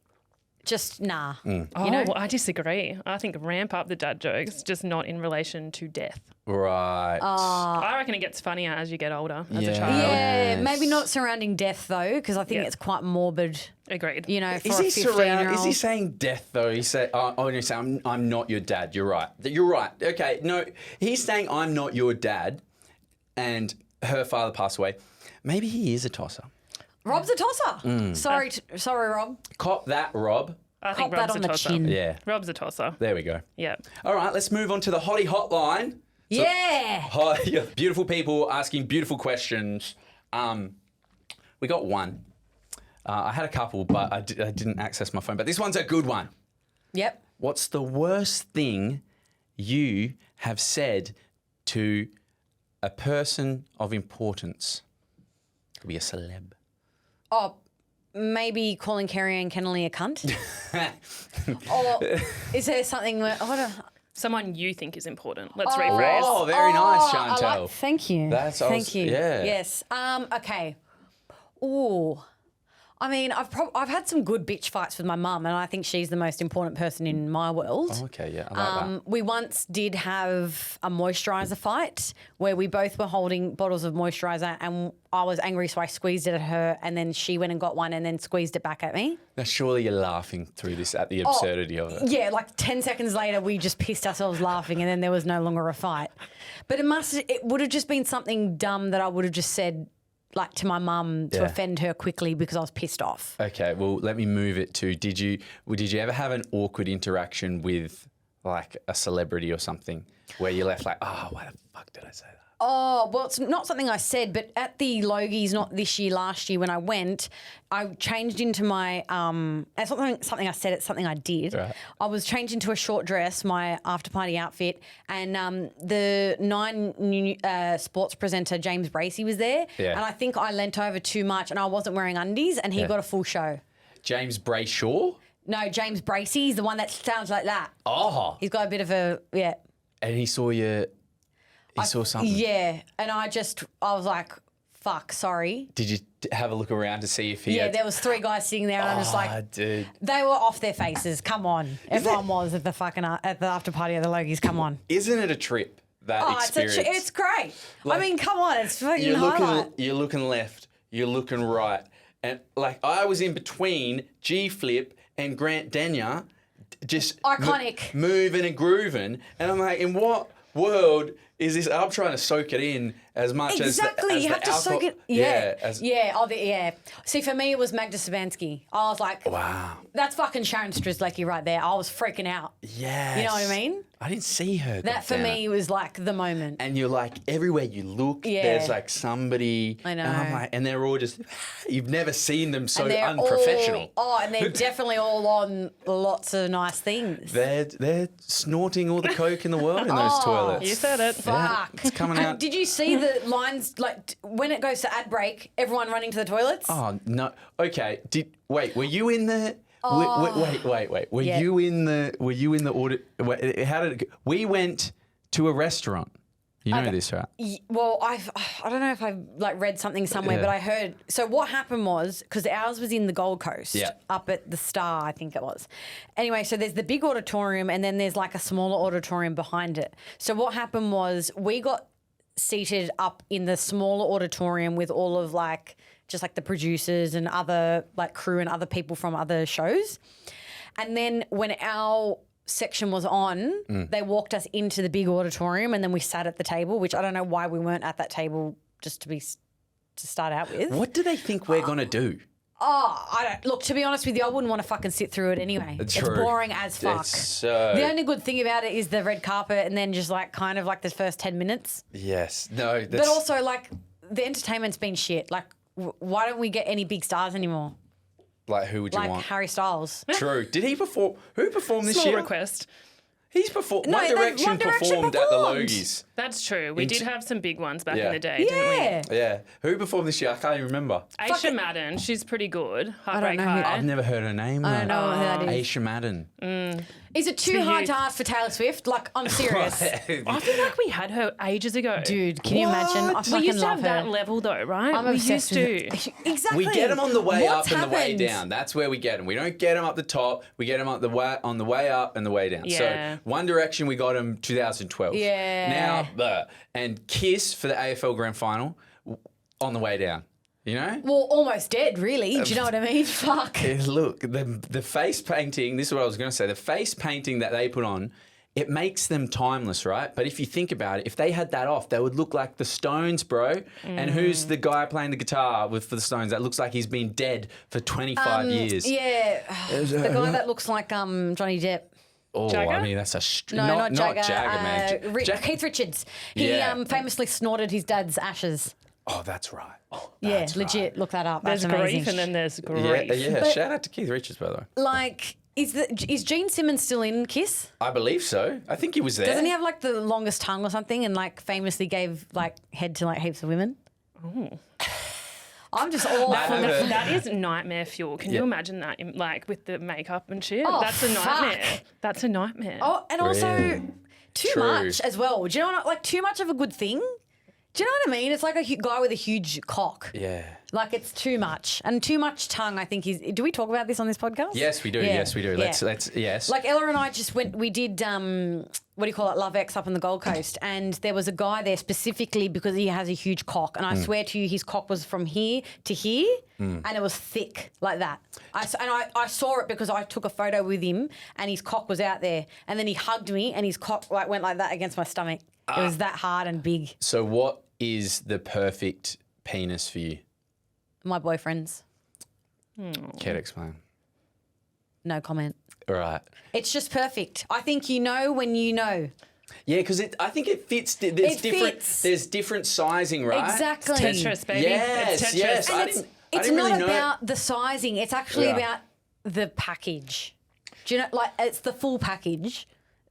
just nah. Oh, well, I disagree. I think ramp up the dad jokes, just not in relation to death. Right. I reckon it gets funnier as you get older as a Yeah. child. Yeah, maybe not surrounding death though, because I think it's quite morbid. Agreed. You know, for Is a he 15-year-old. Is he saying death though? He said, "Oh, no, say I'm not your dad." You're right. You're right. Okay, no, he's saying I'm not your dad, and her father passed away. Maybe he is a tosser. Rob's a tosser. Sorry, Rob. Cop that, Rob. I think Cop that Rob's on a the tosser. chin. Yeah. Rob's a tosser. There we go. Yeah. All right, let's move on to the Hottie Hotline. Yeah. Beautiful people asking beautiful questions. We got one. I had a couple, but I didn't access my phone. But this one's a good one. Yep. What's the worst thing you have said to a person of importance? Could be a celeb. Oh, maybe calling Carrie-Anne Kennelly a cunt? Or is there something where... Someone you think is important. Let's rephrase. Oh, very nice, Chantelle. Thank you. Thank you. Yeah. Yes. Okay. Ooh. I mean, I've had some good bitch fights with my mum, and I think she's the most important person in my world. Oh, okay, yeah, I like that. We once did have a moisturiser fight where we both were holding bottles of moisturiser, and I was angry, so I squeezed it at her, and then she went and got one and then squeezed it back at me. Now, surely you're laughing through this at the absurdity of it. Yeah, like 10 seconds later, we just pissed ourselves laughing, and then there was no longer a fight. But it would have just been something dumb that I would have just said, like, to my mum to offend her quickly because I was pissed off. Okay, well, let me move it to, did you ever have an awkward interaction with, like, a celebrity or something where you left like, oh, why the fuck did I say that? Oh, well, it's not something I said, but at the Logies, not this year, last year when I went, I changed into my, it's not something I said, it's something I did. Right. I was changed into a short dress, my after party outfit, and the Nine sports presenter, James Bracey, was there. Yeah. And I think I leant over too much and I wasn't wearing undies and he got a full show. James Brayshaw? No, James Bracey is the one that sounds like that. Oh. He's got a bit of a, yeah. And he saw you, saw something? Yeah, and I was like, fuck, sorry. Did you have a look around to see if he Yeah, had... there was 3 guys sitting there, and I'm just like, dude. they were off their faces. Come on, everyone was at the fucking at the after party of the Logies. Come on. Isn't it a trip, that experience? It's great. Like, I mean, come on, it's fucking highlight. You're looking left, you're looking right, and like I was in between G Flip and Grant Denyer, just iconic, moving and grooving, and I'm like, in what world is this? I'm trying to soak it in as much as exactly. You have to soak it. Yeah, yeah. See, for me, it was Magda Szubanski. I was like, wow, that's fucking Sharon Strzelecki right there. I was freaking out. Yes. You know what I mean? I didn't see her. That for me was like the moment. And you're like, everywhere you look, there's like somebody. I know. And I'm like, and they're all just, you've never seen them so And they're unprofessional. And they're definitely all on lots of nice things. They're snorting all the coke in the world in those toilets. You said it. Fuck. It's coming out. Did you see the lines, like, when it goes to ad break, everyone running to the toilets? Oh, no. Okay. Were you in the... Wait. Were you in the audit? How did it go? We went to a restaurant. You know this, right? Well, I don't know if I read something somewhere, but I heard. So what happened was, because ours was in the Gold Coast, up at the Star, I think it was. Anyway, so there's the big auditorium, and then there's like a smaller auditorium behind it. So what happened was we got seated up in the smaller auditorium with all of just the producers and other crew and other people from other shows. And then when our section was on, they walked us into the big auditorium, and then we sat at the table, which I don't know why we weren't at that table just to start out with. What do they think we're going to do? Look, to be honest with you, I wouldn't want to fucking sit through it anyway. True. It's boring as fuck. The only good thing about it is the red carpet and then just the first 10 minutes. Yes. No. But also the entertainment's been shit. Why don't we get any big stars anymore? Like, who would you want? Like Harry Styles. True. Did he perform? Who performed this Small year? request. He's performed. No, One Direction performed at the Logies. That's true. We did have some big ones back in the day, didn't we? Yeah. Who performed this year? I can't even remember. Aisha Madden. She's pretty good. Heartbreak know who- High. I've never heard her name. I don't know who that is. Aisha Madden. Is it too hard to ask for Taylor Swift? Like, I'm serious. I feel like we had her ages ago. Dude, can you imagine? I We fucking used to love have that her. level though, right? I'm we obsessed used with to. it. Exactly. We get them on the way What's up and the way happened? down. That's where we get them. We don't get them up the top. We get them on the way up and the way down. Yeah. So One Direction, we got them 2012. Yeah. Now, and Kiss for the AFL Grand Final on the way down. You know? Well, almost dead, really. Do you know what I mean? Fuck. Look, the face painting, this is what I was going to say, the face painting that they put on, it makes them timeless, right? But if you think about it, if they had that off, they would look like the Stones, bro. And who's the guy playing the guitar for the Stones that looks like he's been dead for 25 years? Yeah. The guy that looks like Johnny Depp. Oh, Jagger? I mean, that's a... No, not Jagger. man. Keith Richards. He Yeah. famously snorted his dad's ashes. Oh, that's right. Yeah, That's legit. right. Look that up. There's That's amazing. grief and then there's Yeah, grief. yeah. But- Shout out to Keith Richards, by the way. Like, is Gene Simmons still in Kiss? I believe so. I think he was there. Doesn't he have like the longest tongue or something, and like famously gave like head to like heaps of women? I'm just all That for had a- That is nightmare fuel. Can Yeah. you imagine that, like with the makeup and shit? Oh, That's a nightmare. fuck. That's a nightmare. Oh, and also Really? too True. much as well. Do you know what? Like too much of a good thing. Do you know what I mean? It's like a guy with a huge cock. Yeah. Like it's too much, and too much tongue. I think is. Do we talk about this on this podcast? Yes, we do. Yeah. Yes, we do. Yeah. Let's yes. Like Ella and I just went. We did what do you call it? Love X up on the Gold Coast, and there was a guy there specifically because he has a huge cock, and I swear to you, his cock was from here to here, and it was thick like that. I saw it because I took a photo with him, and his cock was out there, and then he hugged me, and his cock like went like that against my stomach. It was that hard and big. So what is the perfect penis for you? My boyfriend's. Care to explain? No comment. All right. It's just perfect. I think you know when you know. Yeah, because I think it fits. There's It different. fits. There's different sizing, right? Exactly. Tetris, baby. Yes, It's Tetris. yes. And I it's didn't not really know. about the sizing. It's actually Yeah. about the package. Do you know? Like it's the full package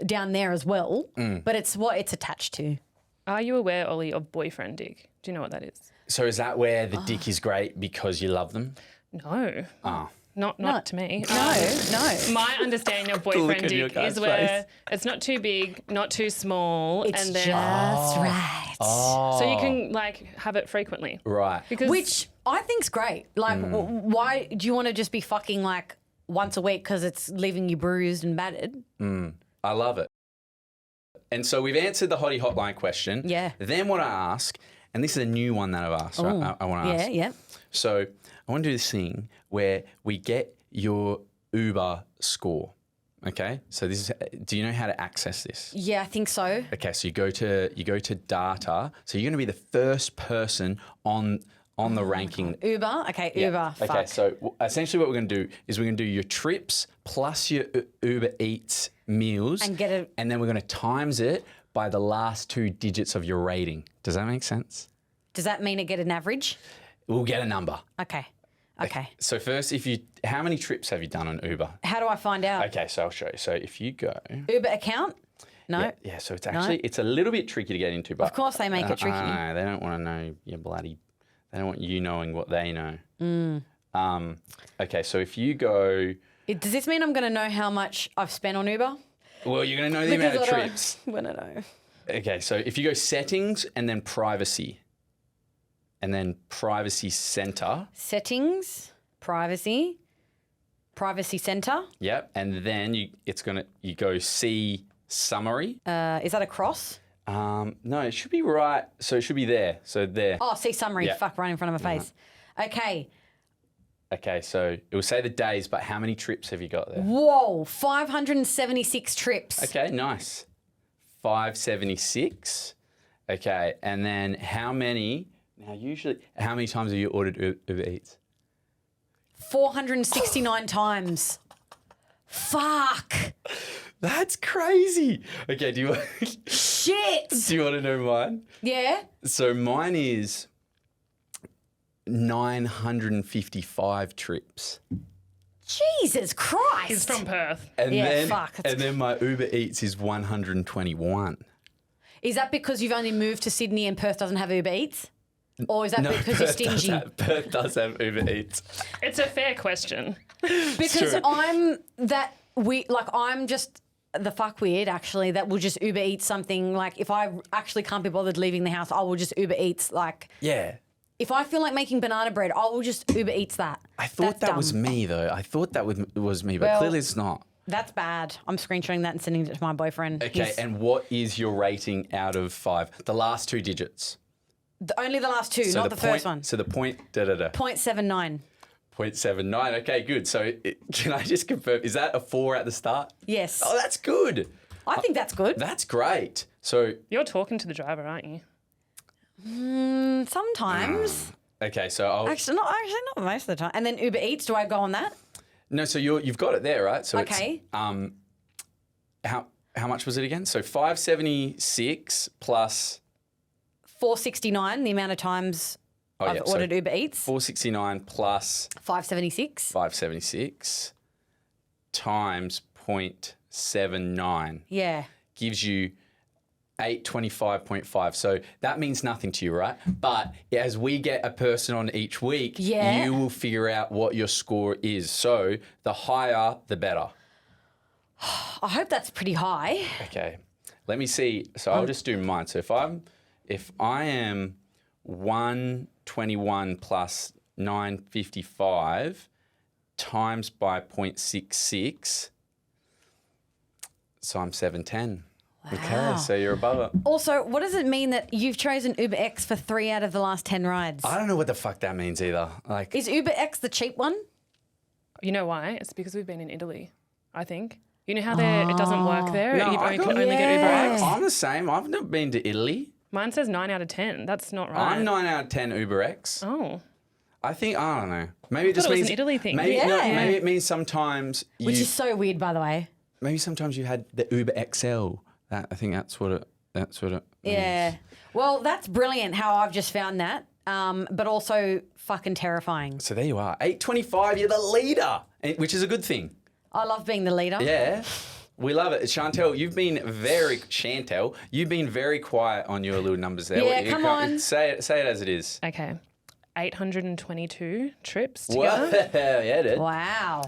down there as well. But it's what it's attached to. Are you aware, Ollie, of boyfriend dick? Do you know what that is? So is that where the dick is great because you love them? No. Oh. Not to me. No. My understanding of look boyfriend on your dick guy's is where face. it's not too big, not too small, It's and then just right. so you can like have it frequently. Right. Because Which I think's great. Like, why do you want to just be fucking like once a week because it's leaving you bruised and battered? I love it. And so we've answered the Hottie Hotline question. Yeah. Then what I ask, and this is a new one that I've asked. Right? I want to ask. Yeah. So I want to do this thing where we get your Uber score. Okay. So this is. Do you know how to access this? Yeah, I think so. Okay. So you go to data. So you're going to be the first person on the ranking. Uber. Okay, Yeah. Uber. Okay, Fuck. so essentially what we're going to do is we're going to do your trips plus your Uber Eats meals. And get it- And then we're going to times it by the last 2 digits of your rating. Does that make sense? Does that mean it get an average? We'll get a number. Okay. So first, how many trips have you done on Uber? How do I find out? Okay, so I'll show you. So if you go... Uber account? No. Yeah, so it's actually, it's a little bit tricky to get into. But Of course they make it tricky. No, they don't want to know your bloody... They don't want you knowing what they know. Okay, so if you go... Does this mean I'm going to know how much I've spent on Uber? Well, you're going to know the amount of Because I don't- trips. When I know. Okay, so if you go settings and then privacy center, Settings, privacy center. yep, and then you go see summary. Is that a cross? No, it should be right. So it should be there. So there. Oh, see summary. Yeah. Fuck, right in front of my face. Okay. Okay, so it will say the days, but how many trips have you got there? Whoa, 576 trips. Okay, nice. 576. Okay, and then how many times have you ordered Uber Eats? 469 times. Fuck. That's crazy. Okay, do you want Shit. to know mine? Yeah. So mine is 955 trips. Jesus Christ. He's from Perth. And Yeah, then fuck, that's- and then my Uber Eats is 121. Is that because you've only moved to Sydney and Perth doesn't have Uber Eats? Or is that because you're stingy? Perth does have Uber Eats. It's a fair question. Because True. I'm just the fuckweird actually that will just Uber Eats something. Like if I actually can't be bothered leaving the house, I will just Uber Eats like. Yeah. If I feel like making banana bread, I will just Uber Eats that. I thought that was me though. I thought that was me, but clearly it's not. That's bad. I'm screenshotting that and sending it to my boyfriend. Okay, and what is your rating out of 5? The last 2 digits. Only the last 2, not the first one. So the point, da-da-da. 0.79. 0.79. Okay, good. So can I just confirm, is that a 4 at the start? Yes. Oh, that's good. I think that's good. That's great. So You're talking to the driver, aren't you? Sometimes. okay, so I'll Actually, not most of the time. And then Uber Eats, do I go on that? no. So you've got it there, right? So Okay. It's, how much was it again? So 576 plus 469, the amount of times I've so ordered Uber Eats. 469 plus 576. 576 times 0.79 Yeah. gives you 825.5. So that means nothing to you, right? But as we get a person on each week, Yeah. you will figure out what your score is. So the higher, the better. I hope that's pretty high. Okay. Let me see. So I'll just do mine. So if I am 121 plus 955 times by 0.66, so I'm 710. Okay, so you're above it. Also, what does it mean that you've chosen Uber X for 3 out of the last 10 rides? I don't know what the fuck that means either. Like, Is Uber X the cheap one? You know why? It's because we've been in Italy, I think. You know how it doesn't work there? no, you I can got- only get Uber Yeah. X? I'm the same. I've never been to Italy. Mine says 9 out of 10. That's not right. I'm 9 out of 10 Uber X. Oh. I don't know. Maybe it just thought it was means an Italy thing. Maybe, no, Yeah. maybe it means sometimes Which is so weird, by the way. maybe sometimes you had the Uber XL. I think that's what it means. Yeah. Well, that's brilliant how I've just found that, but also fucking terrifying. So there you are. 825, you're the leader, which is a good thing. I love being the leader. Yeah. We love it. Chantelle, you've been very quiet on your little numbers there. Yeah, come on. Say it as it is. Okay. 822 trips What? together. Yeah, dude. Wow.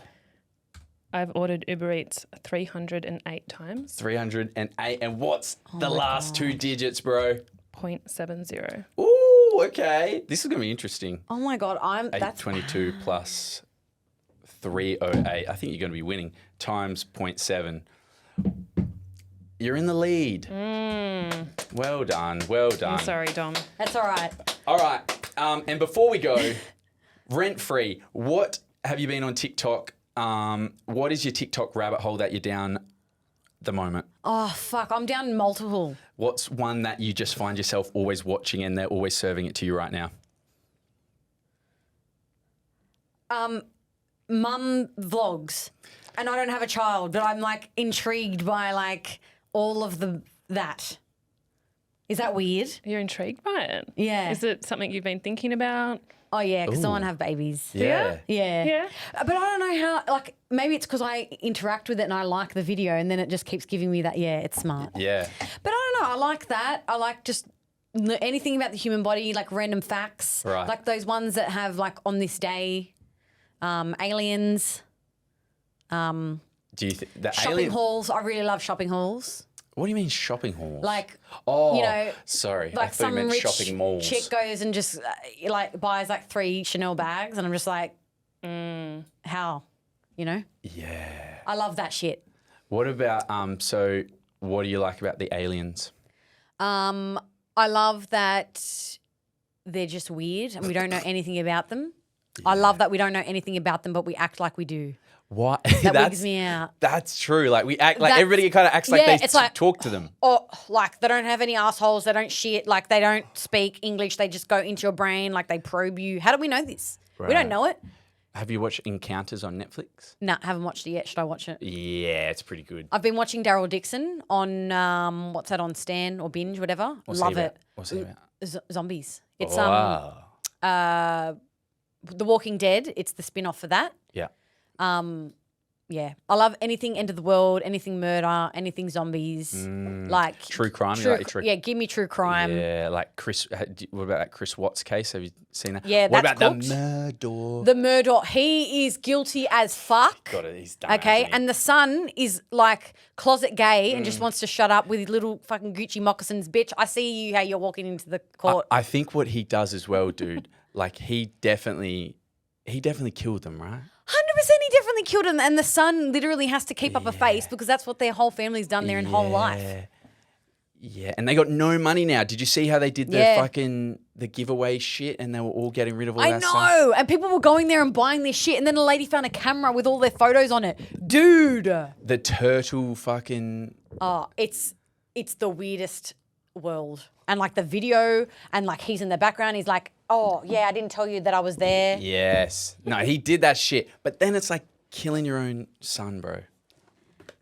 I've ordered Uber Eats 308 times. 308. And what's the last 2 digits, bro? 0.70. Ooh, okay. This is going to be interesting. Oh my God, that's 822 plus 308. I think you're going to be winning. Times 0.7. You're in the lead. Well done. Well done. I'm sorry, Dom. That's all right. All right. And before we go, rent free, what have you been on TikTok? What is your TikTok rabbit hole that you're down the moment? Oh fuck, I'm down multiple. What's one that you just find yourself always watching and they're always serving it to you right now? Mum vlogs, and I don't have a child, but I'm like intrigued by like all of that. Is that weird? You're intrigued by it? Yeah. Is it something you've been thinking about? Oh yeah, because I want to have babies. Yeah. Yeah. Yeah. But I don't know how, like, maybe it's because I interact with it and I like the video and then it just keeps giving me that, yeah, it's smart. Yeah. But I don't know, I like that. I like just anything about the human body, like random facts. Right. Like those ones that have, like, on this day, aliens. Do you think the Shopping hauls. I really love shopping hauls. What do you mean shopping halls? Like, oh, you know, sorry. I like thought you some meant rich shopping malls. chick goes and just like buys like 3 Chanel bags, and I'm just like, how, you know? Yeah. I love that shit. What about so what do you like about the aliens? I love that they're just weird and we don't know anything about them. Yeah. I love that we don't know anything about them, but we act like we do. What? That wigs me out. That's true. Like we act like everybody kind of acts like yeah, they it's like, talk to them. Or like they don't have any assholes, they don't shit, like they don't speak English, they just go into your brain, like they probe you. How do we know this? Right. We don't know it. Have you watched Encounters on Netflix? No, haven't watched it yet. Should I watch it? Yeah, it's pretty good. I've been watching Daryl Dixon on what's that, on Stan or Binge, whatever. Love it. What's it about? Zombies. It's wow. The Walking Dead. It's the spin-off for that. Yeah. yeah, I love anything end of the world, anything murder, anything zombies, like True crime. You like yeah, give me true crime. Yeah, like Chris. What about that Chris Watts case? Have you seen that? Yeah, What that's about cooked. the murder? The murder, he is guilty as fuck. Got it. He's done. Okay, hasn't he? and the son is like closet gay and just wants to shut up with his little fucking Gucci moccasins, bitch. I see you how you're walking into the court. I think what he does as well, dude. Like he definitely killed them, right? 100% he definitely killed him, and the son literally has to keep up a face because that's what their whole family's done their whole life. Yeah, and they got no money now. Did you see how they did the giveaway shit and they were all getting rid of all I that stuff? know, and people were going there and buying their shit, and then a lady found a camera with all their photos on it. Dude. The turtle fucking... Oh, it's the weirdest world. And like the video, and like he's in the background, he's like, oh, yeah, I didn't tell you that I was there. Yes. No, he did that shit. But then it's like killing your own son, bro.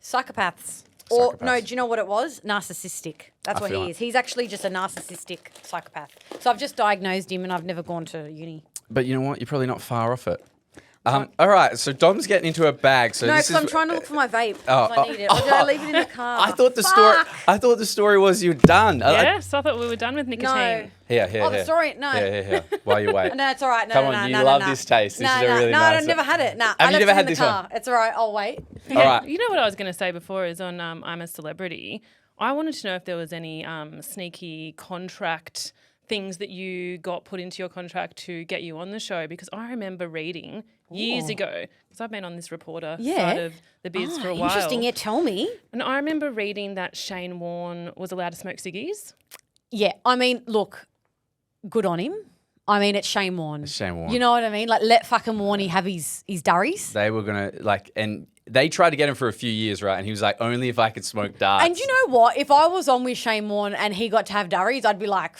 Psychopaths. Or, no, Psychopaths. do you know what it was? Narcissistic. That's what feel he is. He's actually just a narcissistic psychopath. So I've just diagnosed him and I've never gone to uni. But you know what? You're probably not far off it. All right, so Dom's getting into a bag. So No, this because is, I'm trying to look for my vape. Oh, I need it. Or did I leave it in the car? I thought the story was you're done. Yes, I thought we were done with nicotine. No. Here. Oh, the story? No. Here. While you wait. No, it's all right. No, Come no, on, no, you no, love no. this taste. This no, is a no, really no, nice. I've never had it. No, Have I you left never it had in the this car. one? It's all right. I'll wait. All right. You know what I was going to say before is on I'm a Celebrity. I wanted to know if there was any sneaky contract things that you got put into your contract to get you on the show, because I remember reading years ago, because I've been on this reporter side of the biz for a while. Interesting. Yeah, tell me. And I remember reading that Shane Warne was allowed to smoke ciggies. Yeah, I mean, look, good on him. I mean, it's Shane Warne. Shane Warne. You know what I mean? Like, let fucking Warney have his durries. They were going to, and they tried to get him for a few years, right? And he was like, only if I could smoke darts. And you know what? If I was on with Shane Warne and he got to have durries, I'd be like,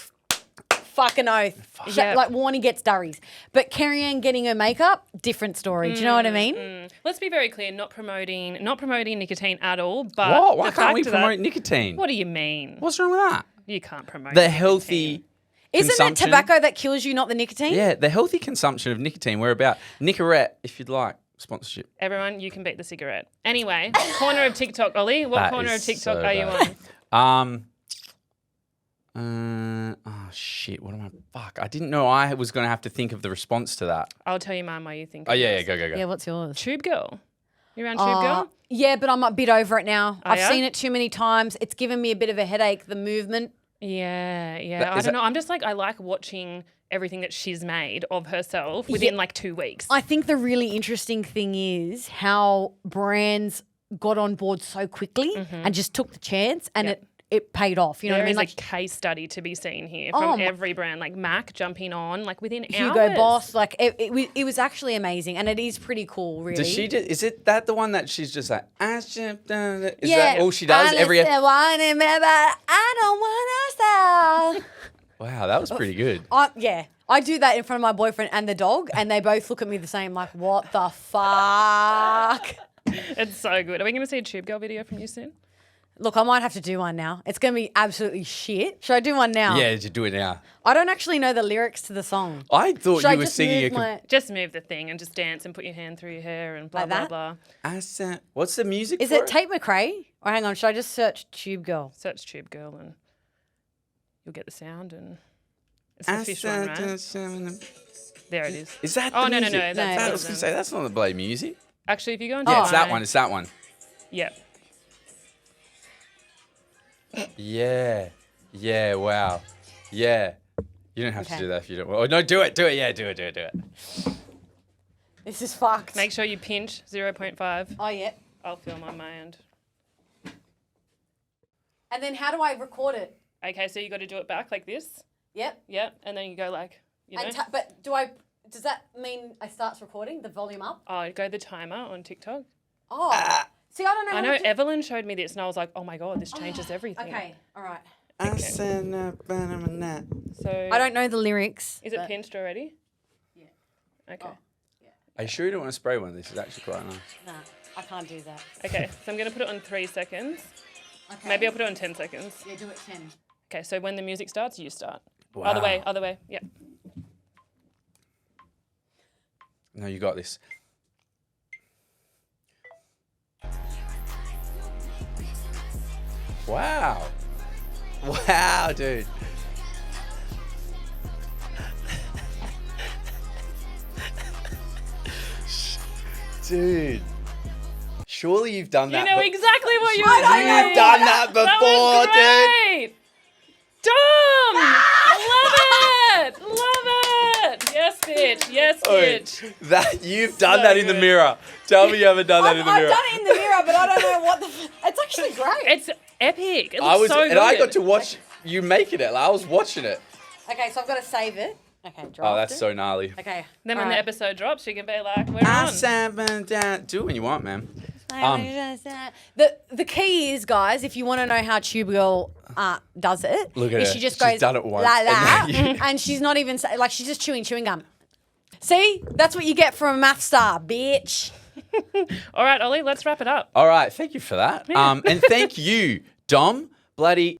fucking oath. Yeah. Like, Warney gets durries. But Carrie Ann getting her makeup, different story. Do you know what I mean? Let's be very clear, not promoting nicotine at all. But What? Why the can't we fact that- promote nicotine? What do you mean? What's wrong with that? You can't promote The nicotine. healthy Isn't it consumption. tobacco that kills you, not the nicotine? Yeah, the healthy consumption of nicotine. We're about Nicorette, if you'd like, sponsorship. Everyone, you can beat the cigarette. Anyway, corner of TikTok, Ollie. What That corner of is TikTok so are you bad. on? Oh shit! What am I? Fuck! I didn't know I was going to have to think of the response to that. I'll tell you mine while you think. Oh of yeah, yours. go. Yeah, what's yours? Tube Girl. You around Tube Girl? Yeah, but I'm a bit over it now. I've yeah? seen it too many times. It's given me a bit of a headache, the movement. Yeah. That- I is don't that- know. I'm just like, I like watching everything that she's made of herself within like 2 weeks. I think the really interesting thing is how brands got on board so quickly and just took the chance and it paid off. You know There what I mean? is a case study to be seen here from every brand, like MAC jumping on, like within Hugo hours. Boss, like it was actually amazing, and it is pretty cool, really. Does she? Is it that the one that she's just like? Is yeah, that all she does? I don't want to sell. Wow, that was pretty good. Yeah, I do that in front of my boyfriend and the dog, and they both look at me the same, like, what the fuck? It's so good. Are we going to see a Tube Girl video from you soon? Look, I might have to do one now. It's going to be absolutely shit. Should I do one now? Yeah, you do it now. I don't actually know the lyrics to the song. I thought Should I you were just singing move a. my... Just move the thing and just dance and put your hand through your hair and blah, Like blah, that? blah. What's the music? Is for it Tate McRae? Or hang on, should I just search Tube Girl? Search Tube Girl and you'll get the sound and it's the fish one, right? There it is. Is that? Oh, the no, music? that's I it. was going to say that's not the bloody music. Actually, if you go into Yeah, it's that my- one. It's that one. Yep. Yeah. Yeah. Wow. Yeah. You don't have to Okay. do that if you don't. Oh no, do it. Do it. Yeah, do it. This is fucked. Make sure you pinch 0.5. Oh, yeah. I'll film on my end. And then how do I record it? Okay, so you got to do it back like this. Yep. Yep. And then you go like, you know. But does that mean I start recording, the volume up? Oh, go the timer on TikTok. Oh. See, I don't know I how know to do- Evelyn showed me this and I was like, oh my God, this changes everything. Okay, all right. So I don't know the lyrics. Is it but- pinched already? Yeah. Okay. Are you sure you don't want to spray one? This is actually quite nice. Nah, I can't do that. Okay, so I'm going to put it on 3 seconds. Okay. Maybe I'll put it on 10 seconds. Yeah, do it 10. Okay, so when the music starts, you start. Wow. Other way. Yep. No, you got this. Wow. Wow, dude. Dude. Surely you've done that. You know exactly what you're You've doing. done that before, Great. Dom! Love it! Yes, bitch. Yes, bitch. dude. That you've done So that in the good. mirror. Tell me you haven't done that in the I've mirror. done it in the mirror, but I don't know what the. It's actually great. It's epic. It looks so good. and I got to watch you making it. Like, I was watching it. Okay, so I've got to save it. Okay, draft Oh, that's it. so gnarly. Okay. Then when the alright. episode drops, you can be like, we're on. Do it when you want, man. The key is, guys, if you want to know how Tube Girl does it, Look at is her. she just She's goes done it once, like and that, then and she's not even like she's just chewing gum. See, that's what you get from a math star, bitch. All right, Ollie, let's wrap it up. All right, thank you for that. Yeah. And thank you, Dom. Bloody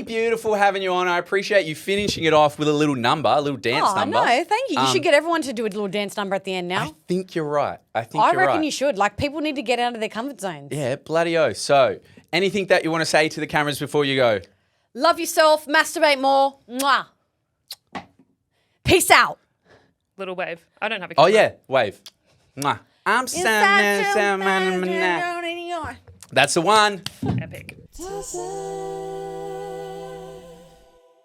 beautiful having you on. I appreciate you finishing it off with a little number, a little dance Oh number. no, thank you. You should get everyone to do a little dance number at the end now. I think you're right. I I you're reckon right. you should. Like, people need to get out of their comfort zones. Yeah, bloody oh. So, anything that you want to say to the cameras before you go? Love yourself. Masturbate more. Mwah. Peace out. Little wave. I don't have a Oh camera. yeah, wave. Mwah. I'm That's the one. Epic. Does it